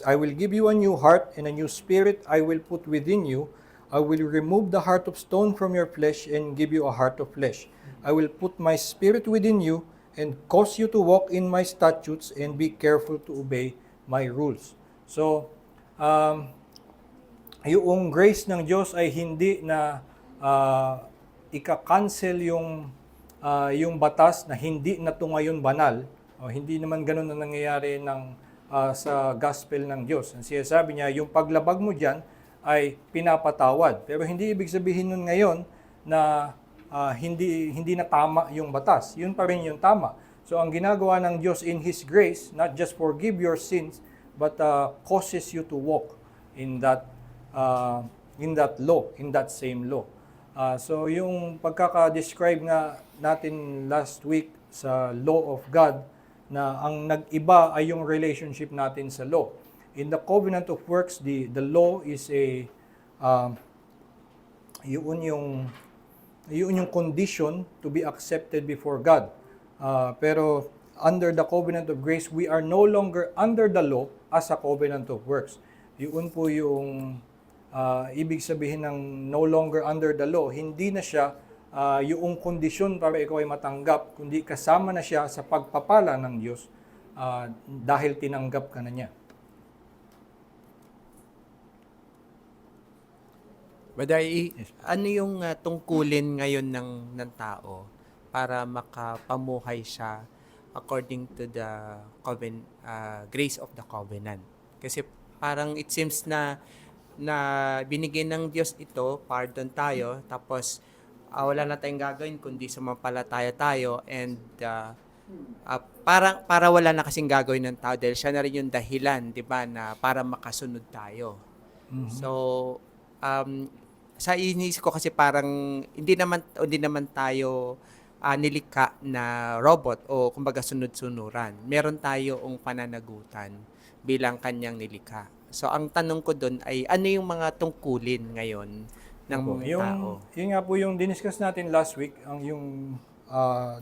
I will give you a new heart and a new spirit I will put within you. I will remove the heart of stone from your flesh and give you a heart of flesh. I will put my spirit within you and cause you to walk in my statutes and be careful to obey my rules. So, yung grace ng Diyos ay hindi na ika-cancel yung batas na hindi na ito ngayon banal. Hindi naman ganun na nangyayari sa gospel ng Diyos. Ang sinasabi niya, yung paglabag mo dyan ay pinapatawad. Pero hindi ibig sabihin nun ngayon na hindi na tama yung batas. Yun pa rin yung tama. So ang ginagawa ng Diyos in His grace, not just forgive your sins, but causes you to walk in that law, in that same law. So yung pagkaka-describe natin last week sa law of God, na ang nag-iba ay yung relationship natin sa law. In the covenant of works, the law is yun yung condition to be accepted before God. Pero under the covenant of grace, we are no longer under the law as a covenant of works. Yun po yung ibig sabihin ng no longer under the law. Hindi na siya yung kondisyon para ikaw ay matanggap, kundi kasama na siya sa pagpapala ng Diyos dahil tinanggap ka na niya. Brother, ano yung tungkulin ngayon ng tao para makapamuhay siya according to the grace of the covenant? Kasi parang it seems na binigyan ng Diyos ito, pardon tayo, tapos wala na tayong gagawin kundi sumampalataya tayo and para wala na kasing gagawin ng tao dahil siya na rin yung dahilan, 'di ba, na para makasunod tayo. Mm-hmm. So sa inisip ko kasi parang hindi naman tayo nilikha na robot o kumbaga sunod-sunuran. Meron tayong pananagutan bilang kanyang nilikha. So ang tanong ko doon ay ano yung mga tungkulin ngayon ng tao? Yung nga po yung diniscuss natin last week,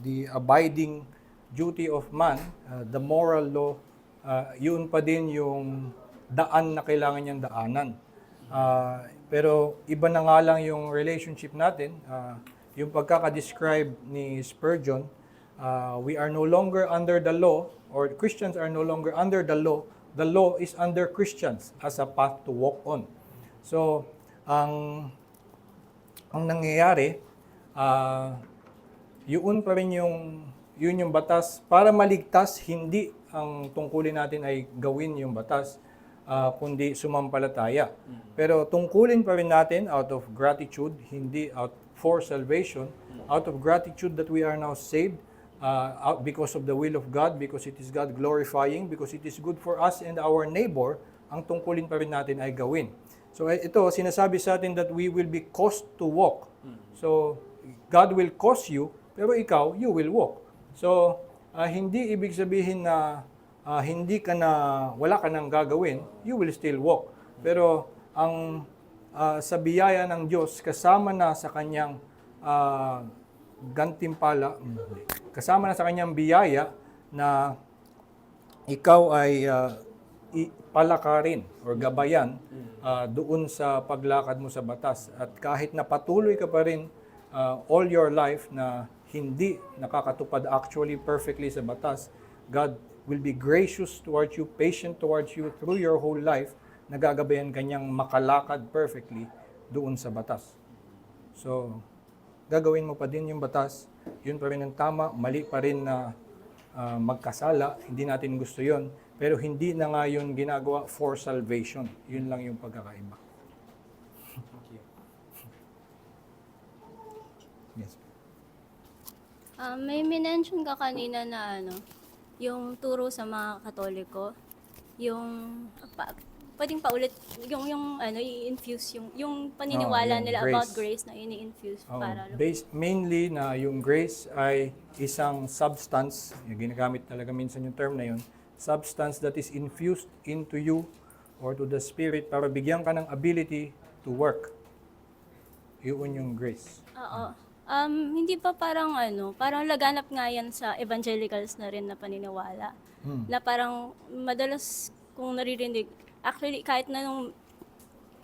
the abiding duty of man, the moral law, yun pa din yung daan na kailangan niyang daanan. Pero iba na nga lang yung relationship natin, yung pagkaka-describe ni Spurgeon, we are no longer under the law, or Christians are no longer under the law is under Christians as a path to walk on. So, ang nangyayari, yun pa rin yun yung batas. Para maligtas, hindi ang tungkulin natin ay gawin yung batas, kundi sumampalataya. Pero tungkulin pa rin natin out of gratitude, hindi out for salvation, out of gratitude that we are now saved, out because of the will of God, because it is God glorifying, because it is good for us and our neighbor, ang tungkulin pa rin natin ay gawin. So ito, sinasabi sa atin that we will be caused to walk. So God will cause you, pero ikaw, you will walk. So hindi ibig sabihin na wala ka nang gagawin, you will still walk. Pero ang sa biyaya ng Diyos, kasama na sa kanyang gantimpala, kasama na sa kanyang biyaya na ikaw ay palakarin or gabayan doon sa paglakad mo sa batas. At kahit na patuloy ka pa rin all your life na hindi nakakatupad actually perfectly sa batas, God will be gracious towards you, patient towards you through your whole life, nagagabayan kanyang makalakad perfectly doon sa batas. So, gagawin mo pa din yung batas, yun pa rin ang tama, mali pa rin na magkasala, hindi natin gusto yun, pero hindi na nga yun ginagawa for salvation. Yun lang yung pagkakaiba. Yes. May minention ka kanina na yung turo sa mga Katoliko, yung pwedeng paulit yung i-infuse yung paniniwala yung nila grace. about grace na ini-infuse para Based mainly na yung grace ay isang substance, yung ginagamit talaga minsan yung term na yun, substance that is infused into you or to the Spirit para bigyan ka ng ability to work. Yun yung grace. Oo. Hindi pa parang parang laganap nga yan sa evangelicals na rin na paniniwala. Na parang madalas kung naririnig, actually kahit na nung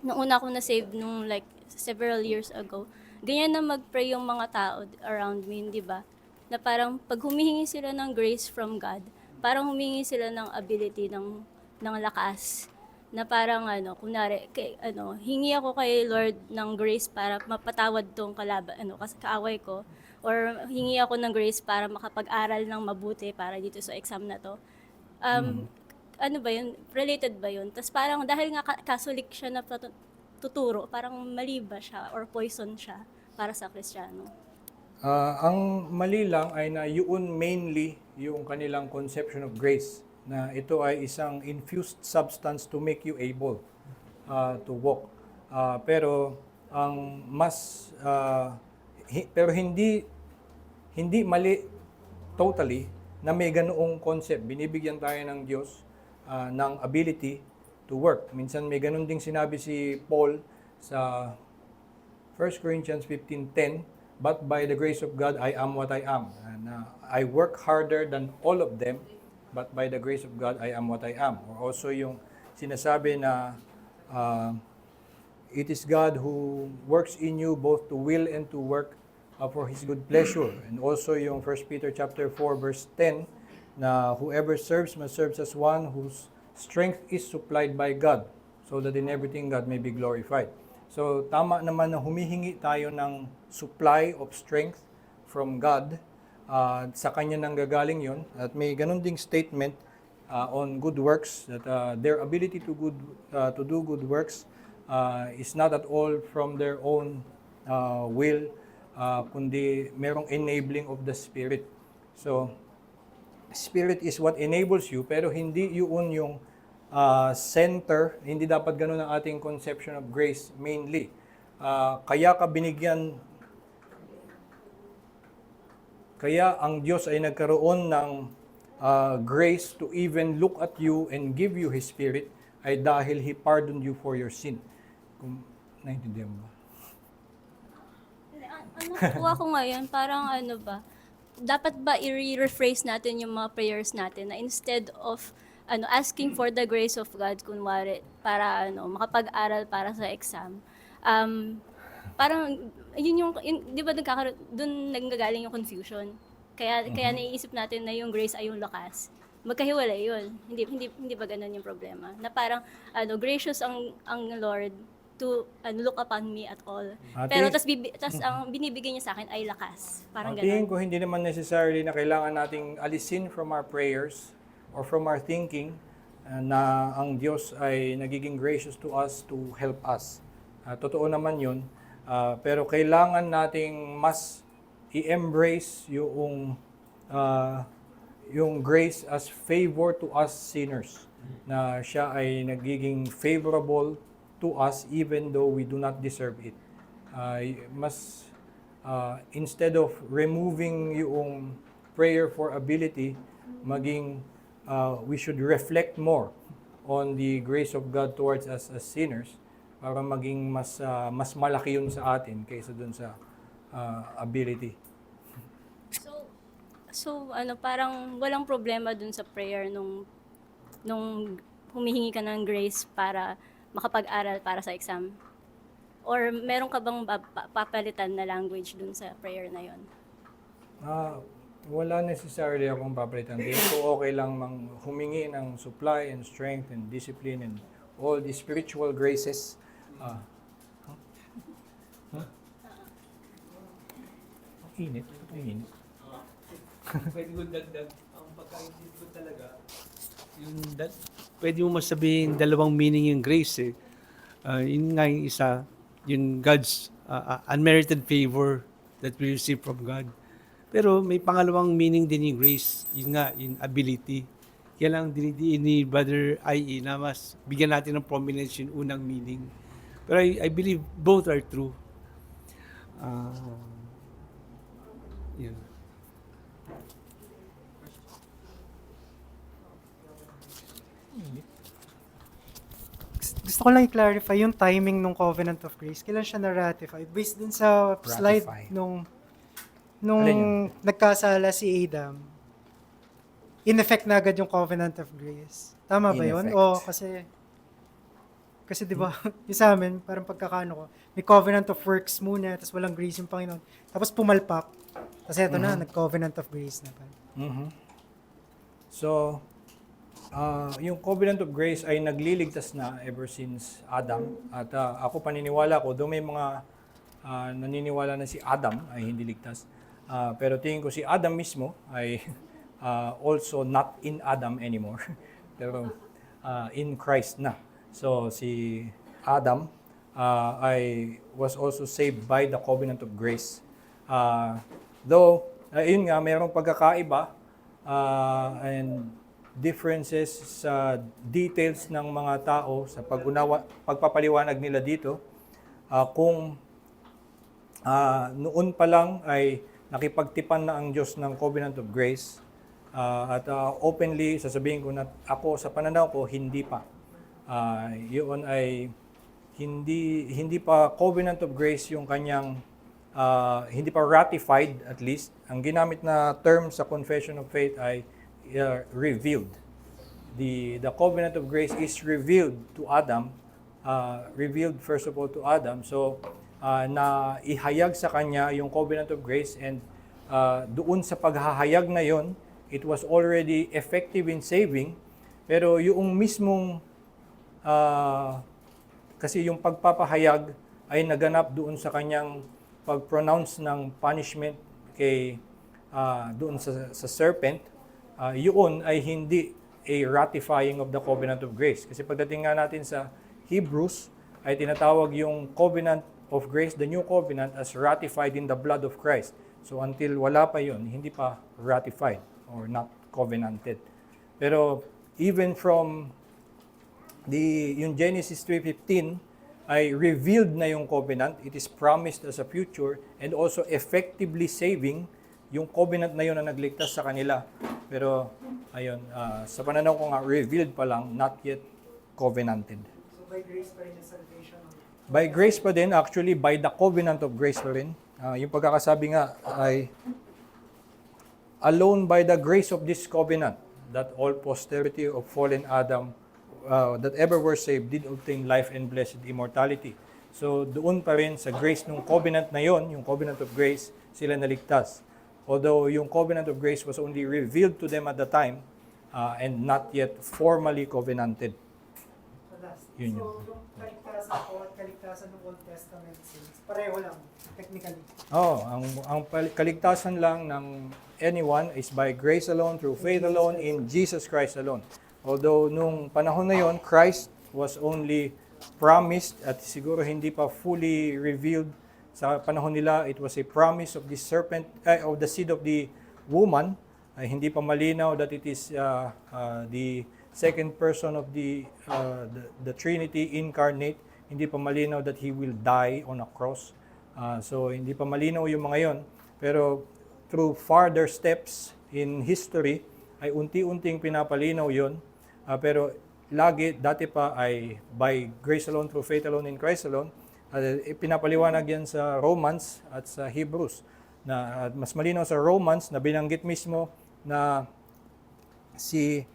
una ko na-save nung like several years ago, ganyan na mag-pray yung mga tao around me, di ba? Na parang pag humihingi sila ng grace from God, parang humingi sila ng ability ng lakas. Na parang kunwari, hingi ako kay Lord ng grace para mapatawad tong kaaway ko, or hingi ako ng grace para makapag-aral ng mabuti para dito sa exam na to. Ano ba yun? Related ba yun? Tapos parang dahil nga Catholic siya na tuturo, parang mali ba siya or poison siya para sa Kristiyano? Ang mali lang ay na yun mainly yung kanilang conception of grace, na ito ay isang infused substance to make you able to walk. Pero ang pero hindi mali totally na may ganoong concept. Binibigyan tayo ng Diyos ng ability to work. Minsan may ganun ding sinabi si Paul sa 1 Corinthians 15:10, "But by the grace of God, I am what I am. And I work harder than all of them, but by the grace of God, I am what I am." Or also yung sinasabi na it is God who works in you both to will and to work for His good pleasure. And also yung 1 Peter chapter 4 verse 10 na whoever serves must serve as one whose strength is supplied by God, so that in everything God may be glorified. So tama naman na humihingi tayo ng supply of strength from God. Sa kanya nang gagaling yun. At may ganun ding statement on good works, that their ability to do good works is not at all from their own will, kundi merong enabling of the Spirit. So, Spirit is what enables you, pero hindi yun yung center. Hindi dapat ganun ang ating conception of grace mainly. Kaya ang Diyos ay nagkaroon ng grace to even look at you and give you His Spirit ay dahil He pardoned you for your sin. Kung naintindihan mo ba? Nakuha ko ngayon, parang dapat ba i-rephrase natin yung mga prayers natin na instead of asking for the grace of God, kunwari, para makapag-aral para sa exam, parang yun, di ba doon nanggagaling yung confusion. Kaya naiisip natin na yung grace ay yung lakas. Magkahiwalay yun. Hindi ba ganun yung problema? Na parang gracious ang Lord to look upon me at all. Pero tas ang binibigay niya sa akin ay lakas. Parang Tingin ganun. ko hindi naman necessarily na kailangan nating alisin from our prayers or from our thinking na ang Diyos ay nagiging gracious to us to help us. Totoo naman yun. Pero kailangan nating mas i-embrace yung grace as favor to us sinners. Na siya ay nagiging favorable to us even though we do not deserve it. Instead of removing yung prayer for ability, maging we should reflect more on the grace of God towards us as sinners para maging mas malaki yun sa atin kaysa dun sa ability. So ano, parang walang problema dun sa prayer nung humihingi ka ng grace para makapag-aral para sa exam? Or meron ka bang papalitan na language dun sa prayer na yon? Wala necessarily akong papalitan. Hindi ko okay lang humingi ng supply and strength and discipline and all the spiritual graces. Init. Init. Pwede ko dagdag, ang pagkaintindi ko talaga, pwede mo masabihin dalawang meaning yung grace eh. Yun nga yung isa, yung God's unmerited favor that we receive from God. Pero may pangalawang meaning din yung grace, yun nga, yung ability. Kaya lang dinidiin ni Brother I.E. na mas bigyan natin ng prominence yung unang meaning. Pero I believe both are true. Yun. Gusto ko lang i-clarify yung timing ng Covenant of Grace. Kailan siya na-ratify? Based dun sa slide Ratify. nung Alin yun? nagkasala si Adam, in effect na agad yung Covenant of Grace. Tama ba In yun? effect. O kasi di ba, yung sa amin, parang pagkakano ko, may Covenant of Works muna, tapos walang grace yung Panginoon. Tapos pumalpak. Tapos eto na, nag-Covenant of Grace na pa. So, yung Covenant of Grace ay nagliligtas na ever since Adam. At ako paniniwala ko, doon may mga naniniwala na si Adam ay hindi ligtas. Pero tingin ko si Adam mismo ay also not in Adam anymore. Pero in Christ na. So, si Adam was also saved by the Covenant of Grace. Though, yun nga, mayroong pagkakaiba and differences sa details ng mga tao sa pagpapaliwanag nila dito. Kung noon pa lang ay nakipagtipan na ang Diyos ng Covenant of Grace at openly sasabihin ko na ako sa pananaw ko hindi pa. Yun ay hindi pa Covenant of Grace yung kanyang hindi pa ratified at least. Ang ginamit na term sa Confession of Faith ay revealed. The Covenant of Grace is revealed to Adam, revealed first of all to Adam. So, na ihayag sa kanya yung Covenant of Grace and doon sa paghahayag na yon, it was already effective in saving. Pero yung mismong kasi yung pagpapahayag ay naganap doon sa kanyang pag-pronounce ng punishment kay doon sa serpent. Yun ay hindi a ratifying of the Covenant of Grace. Kasi pagdating nga natin sa Hebrews, ay tinatawag yung Covenant of Grace, the New Covenant, as ratified in the blood of Christ. So until wala pa yun, hindi pa ratified or not covenanted. Pero even from yung Genesis 3:15 ay revealed na yung covenant, it is promised as a future and also effectively saving yung covenant na yun na nagligtas sa kanila. Pero ayun, sa pananaw ko nga revealed pa lang, not yet covenanted. So by grace pa rin yung salvation? By grace pa din, actually by the covenant of grace pa rin. Yung pagkakasabi nga ay alone by the grace of this covenant that all posterity of fallen Adam that ever were saved did obtain life and blessed immortality. So doon pa rin sa grace ng covenant na yon, yung covenant of grace, sila naligtas. Although yung covenant of grace was only revealed to them at the time and not yet formally covenanted. Yun yun. So yung kaligtasan ko at kaligtasan ng Old Testament saints, pareho lang, technically. Ang kaligtasan lang ng anyone is by grace alone, through faith alone, in Jesus Christ alone. Although nung panahon na yon, Christ was only promised at siguro hindi pa fully revealed sa panahon nila. It was a promise of the serpent, of the seed of the woman. Hindi pa malinaw that it is the second person of the Trinity incarnate. Hindi pa malinaw that He will die on a cross. So hindi pa malinaw yung mga yon. Pero through further steps in history ay unti-unting pinapalinaw yon. Pero lagi, dati pa ay by grace alone, through faith alone, in Christ alone. Pinapaliwanag yan sa Romans at sa Hebrews. Mas malinaw sa Romans na binanggit mismo na si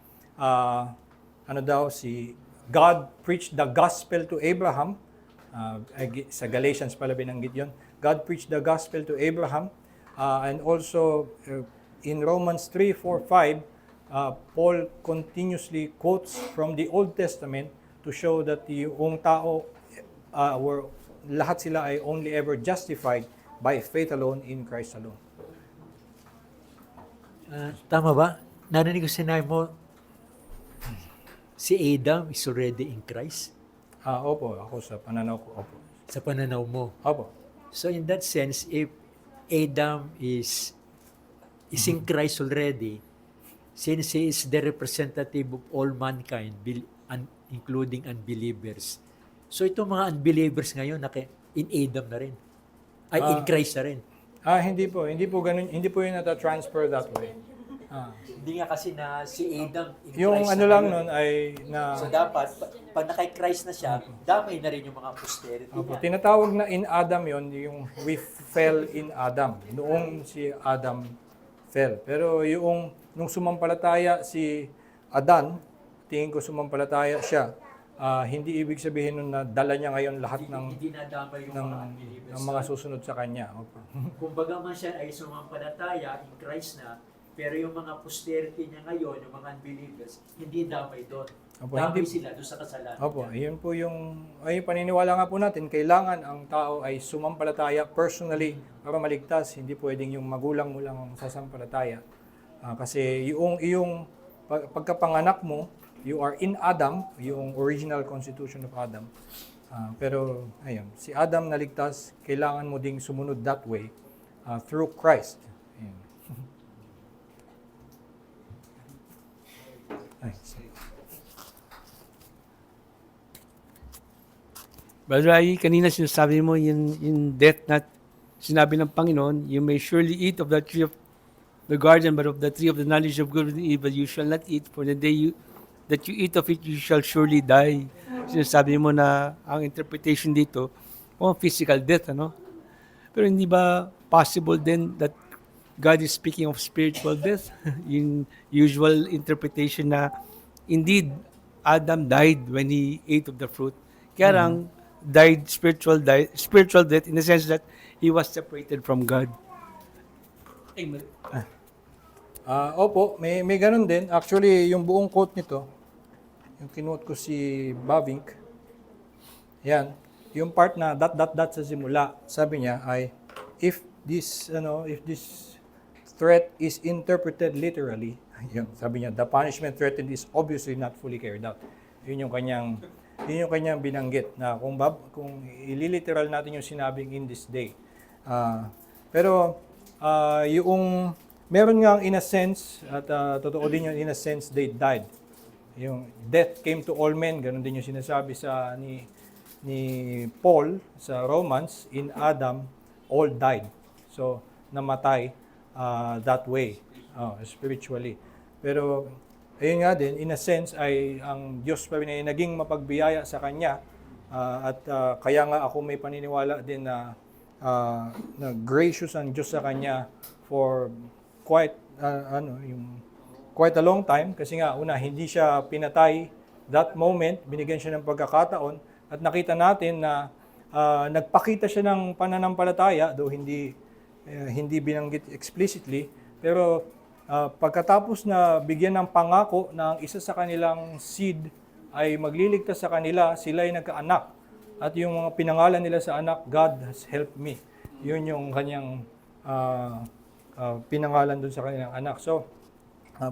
God preached the gospel to Abraham. Sa Galatians pala binanggit yon. God preached the gospel to Abraham. And also in Romans 3, 4, 5, Paul continuously quotes from the Old Testament to show that yung tao lahat sila ay only ever justified by faith alone in Christ alone. Tama ba? Narinig ko sinabi mo, si Adam is already in Christ? Opo, ako sa pananaw ko, opo. Sa pananaw mo. Opo. So in that sense, if Adam is in Christ already, since he is the representative of all mankind, including unbelievers, so itong mga unbelievers ngayon, in Adam na rin. Ay, in Christ na rin. Hindi po ganun, hindi po yun nata-transfer that way. Hindi nga kasi na si Adam in Yung Christ ano na lang ngayon. nun ay na So dapat, pag naka-Christ na siya, damay na rin yung mga posterity Opo, niya. tinatawag na in Adam yon, yung we fell in Adam. Noong si Adam fell. Pero nung sumampalataya si Adan, tingin ko sumampalataya siya, hindi ibig sabihin nun na dala niya ngayon lahat Hindi nadamay yung mga unbelievers. ng mga susunod sa kanya. Opo. Kumbaga man siya ay sumampalataya in Christ na, pero yung mga posterity niya ngayon, yung mga unbelievers, hindi damay doon. Opo, Damay hindi- sila doon sa kasalanan Opo, niya. yun po ay paniniwala nga po natin, kailangan ang tao ay sumampalataya personally para maligtas. Hindi pwedeng yung magulang mo lang ang sasampalataya. Kasi yung pagkapanganak mo, you are in Adam, yung original constitution of Adam. Pero ayun, si Adam naligtas, kailangan mo ding sumunod that way through Christ. Ayun. Ay, sorry. Brother Ai, kanina sinasabi mo yung death na sinabi ng Panginoon, you may surely eat of the tree of the garden, but of the tree of the knowledge of good and evil you shall not eat, for the day that you eat of it, you shall surely die. Sinasabi mo na ang interpretation dito, physical death, ano? Pero hindi ba possible then that God is speaking of spiritual death? Yung usual interpretation na indeed Adam died when he ate of the fruit. Kaya lang died spiritual death in the sense that he was separated from God. Opo, may ganun din. Actually, yung buong quote nito, yung kinuot ko si Bavinck, yan, yung part na dot sa simula, sabi niya ay, if this threat is interpreted literally, yun, sabi niya, the punishment threatened is obviously not fully carried out. Yun yung kanyang binanggit na kung ililiteral natin yung sinabing in this day. Pero yung meron nga in a sense, at totoo din yung in a sense, they died. Yung death came to all men, ganun din yung sinasabi ni Paul sa Romans, in Adam, all died. So, namatay that way, spiritually. Pero, ayun nga din, in a sense, ay ang Diyos pa rin ay naging mapagbiyaya sa Kanya. At kaya nga ako may paniniwala din na gracious ang Diyos sa Kanya for quite a long time, kasi nga una hindi siya pinatay that moment, binigyan siya ng pagkakataon at nakita natin na nagpakita siya ng pananampalataya, though hindi binanggit explicitly, pero pagkatapos na bigyan ng pangako na ang isa sa kanilang seed ay magliligtas sa kanila, sila ay nagkaanak. At yung mga pinangalan nila sa anak, God has helped me. Yun yung kanyang pinangalan dun sa kanilang anak. So,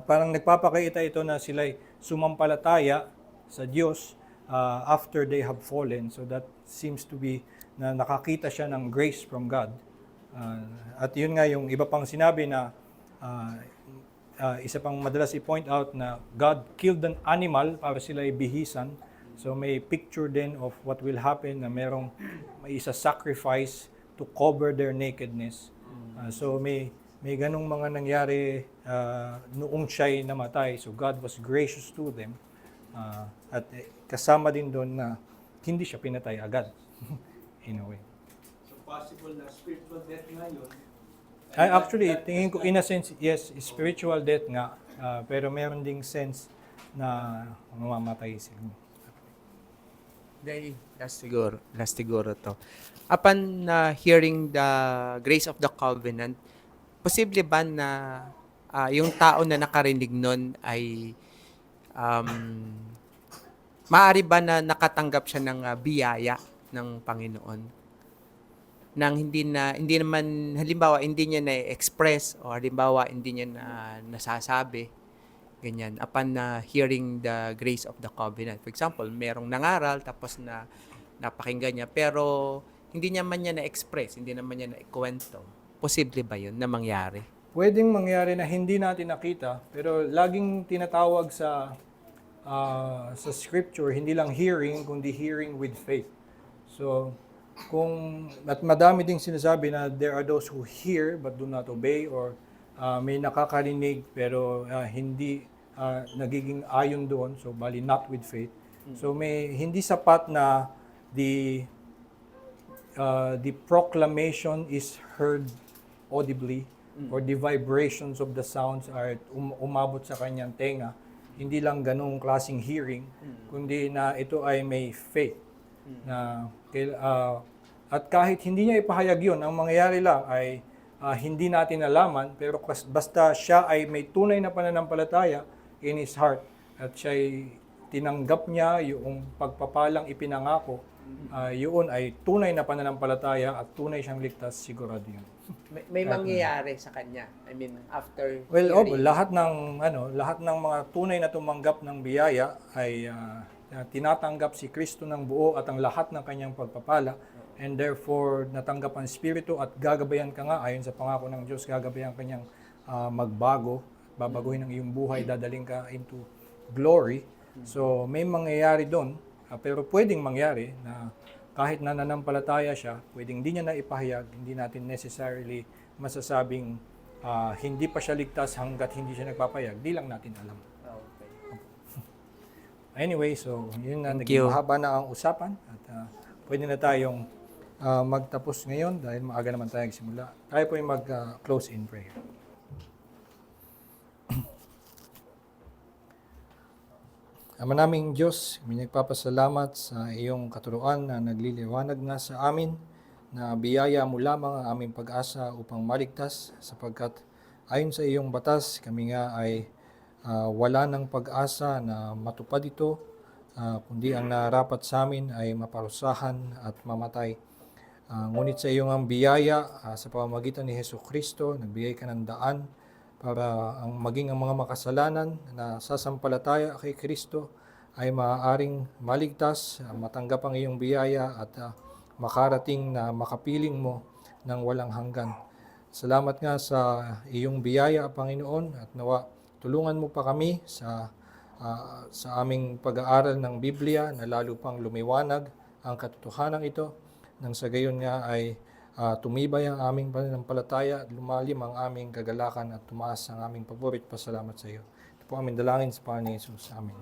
parang nagpapakita ito na sila'y sumampalataya sa Diyos after they have fallen. So that seems to be na nakakita siya ng grace from God. At yun nga yung iba pang sinabi na isa pang madalas i-point out na God killed an animal para sila'y bihisan. So may picture din of what will happen na may isa sacrifice to cover their nakedness. So may may ganong mga nangyari noong siya'y namatay. So God was gracious to them. At kasama din doon na hindi siya pinatay agad. In a way. So possible na spiritual death ngayon. Actually, tingin ko in a sense, yes, spiritual death nga. Pero meron ding sense na mamamatay sila. Dahil last siguro to. Upon hearing the grace of the covenant, posible ba na yung tao na nakarinig nun ay maaari ba na nakatanggap siya ng biyaya ng Panginoon? Nang hindi naman halimbawa hindi niya na-express o halimbawa hindi niya na nasasabi ganyan upon hearing the grace of the covenant. For example, merong nangaral tapos na napakinggan niya pero hindi niya na-express, hindi naman niya na-ikwento. Posible ba 'yun na mangyari? Pwedeng mangyari na hindi natin nakita, pero laging tinatawag sa scripture, hindi lang hearing, kundi hearing with faith. So, at madami ding sinasabi na there are those who hear but do not obey, or may nakakarinig pero hindi nagiging ayon doon, so bali not with faith. So may hindi sapat na the proclamation is heard audibly or the vibrations of the sounds are umabot sa kanyang tenga. Hindi lang ganung klaseng hearing, kundi na ito ay may faith. At kahit hindi niya ipahayag yun, ang mangyayari lang ay hindi natin nalaman, pero basta siya ay may tunay na pananampalataya in his heart at siya ay tinanggap niya yung pagpapalang ipinangako, yun ay tunay na pananampalataya at tunay siyang ligtas, sigurado yun. May mangyayari sa kanya. I mean, after Lahat ng mga tunay na tumanggap ng biyaya ay tinatanggap si Kristo ng buo at ang lahat ng kanyang pagpapala, and therefore natanggap ang Espiritu at gagabayan ka nga ayon sa pangako ng Diyos, gagabayan kanyang magbago, babaguhin ang iyong buhay, dadaling ka into glory. So may mangyayari doon, pero pwedeng mangyari na kahit nananampalataya siya, pwedeng hindi niya na ipahayag, hindi natin necessarily masasabing hindi pa siya ligtas hanggat hindi siya nagpapahayag, di lang natin alam. Anyway, so yun na, naging mahaba na ang usapan at pwede na tayong magtapos ngayon dahil maaga naman tayo simula. Tayo po yung mag-close in prayer. Ama naming Diyos, kami nagpapasalamat sa iyong katuruan na nagliliwanag na sa amin na biyaya mo lamang ang aming pag-asa upang maligtas, sapagkat ayon sa iyong batas kami nga ay wala ng pag-asa na matupad ito, kundi ang narapat sa amin ay maparusahan at mamatay. Ngunit sa iyong ang biyaya sa pamamagitan ni Hesus Kristo, nagbigay ka ng daan para maging ang mga makasalanan na sasampalataya kay Kristo ay maaaring maligtas, matanggap ang iyong biyaya at makarating na makapiling mo ng walang hanggan. Salamat nga sa iyong biyaya, Panginoon, at nawa tulungan mo pa kami sa aming pag-aaral ng Biblia na lalo pang lumiwanag ang katotohanan ito, nang sa gayon nga ay tumibay ang aming pananampalataya at lumalim ang aming kagalakan at tumaas ang aming paborit. Pasalamat sa iyo. Ito po aming dalangin sa Panginoon Yesus. Amen.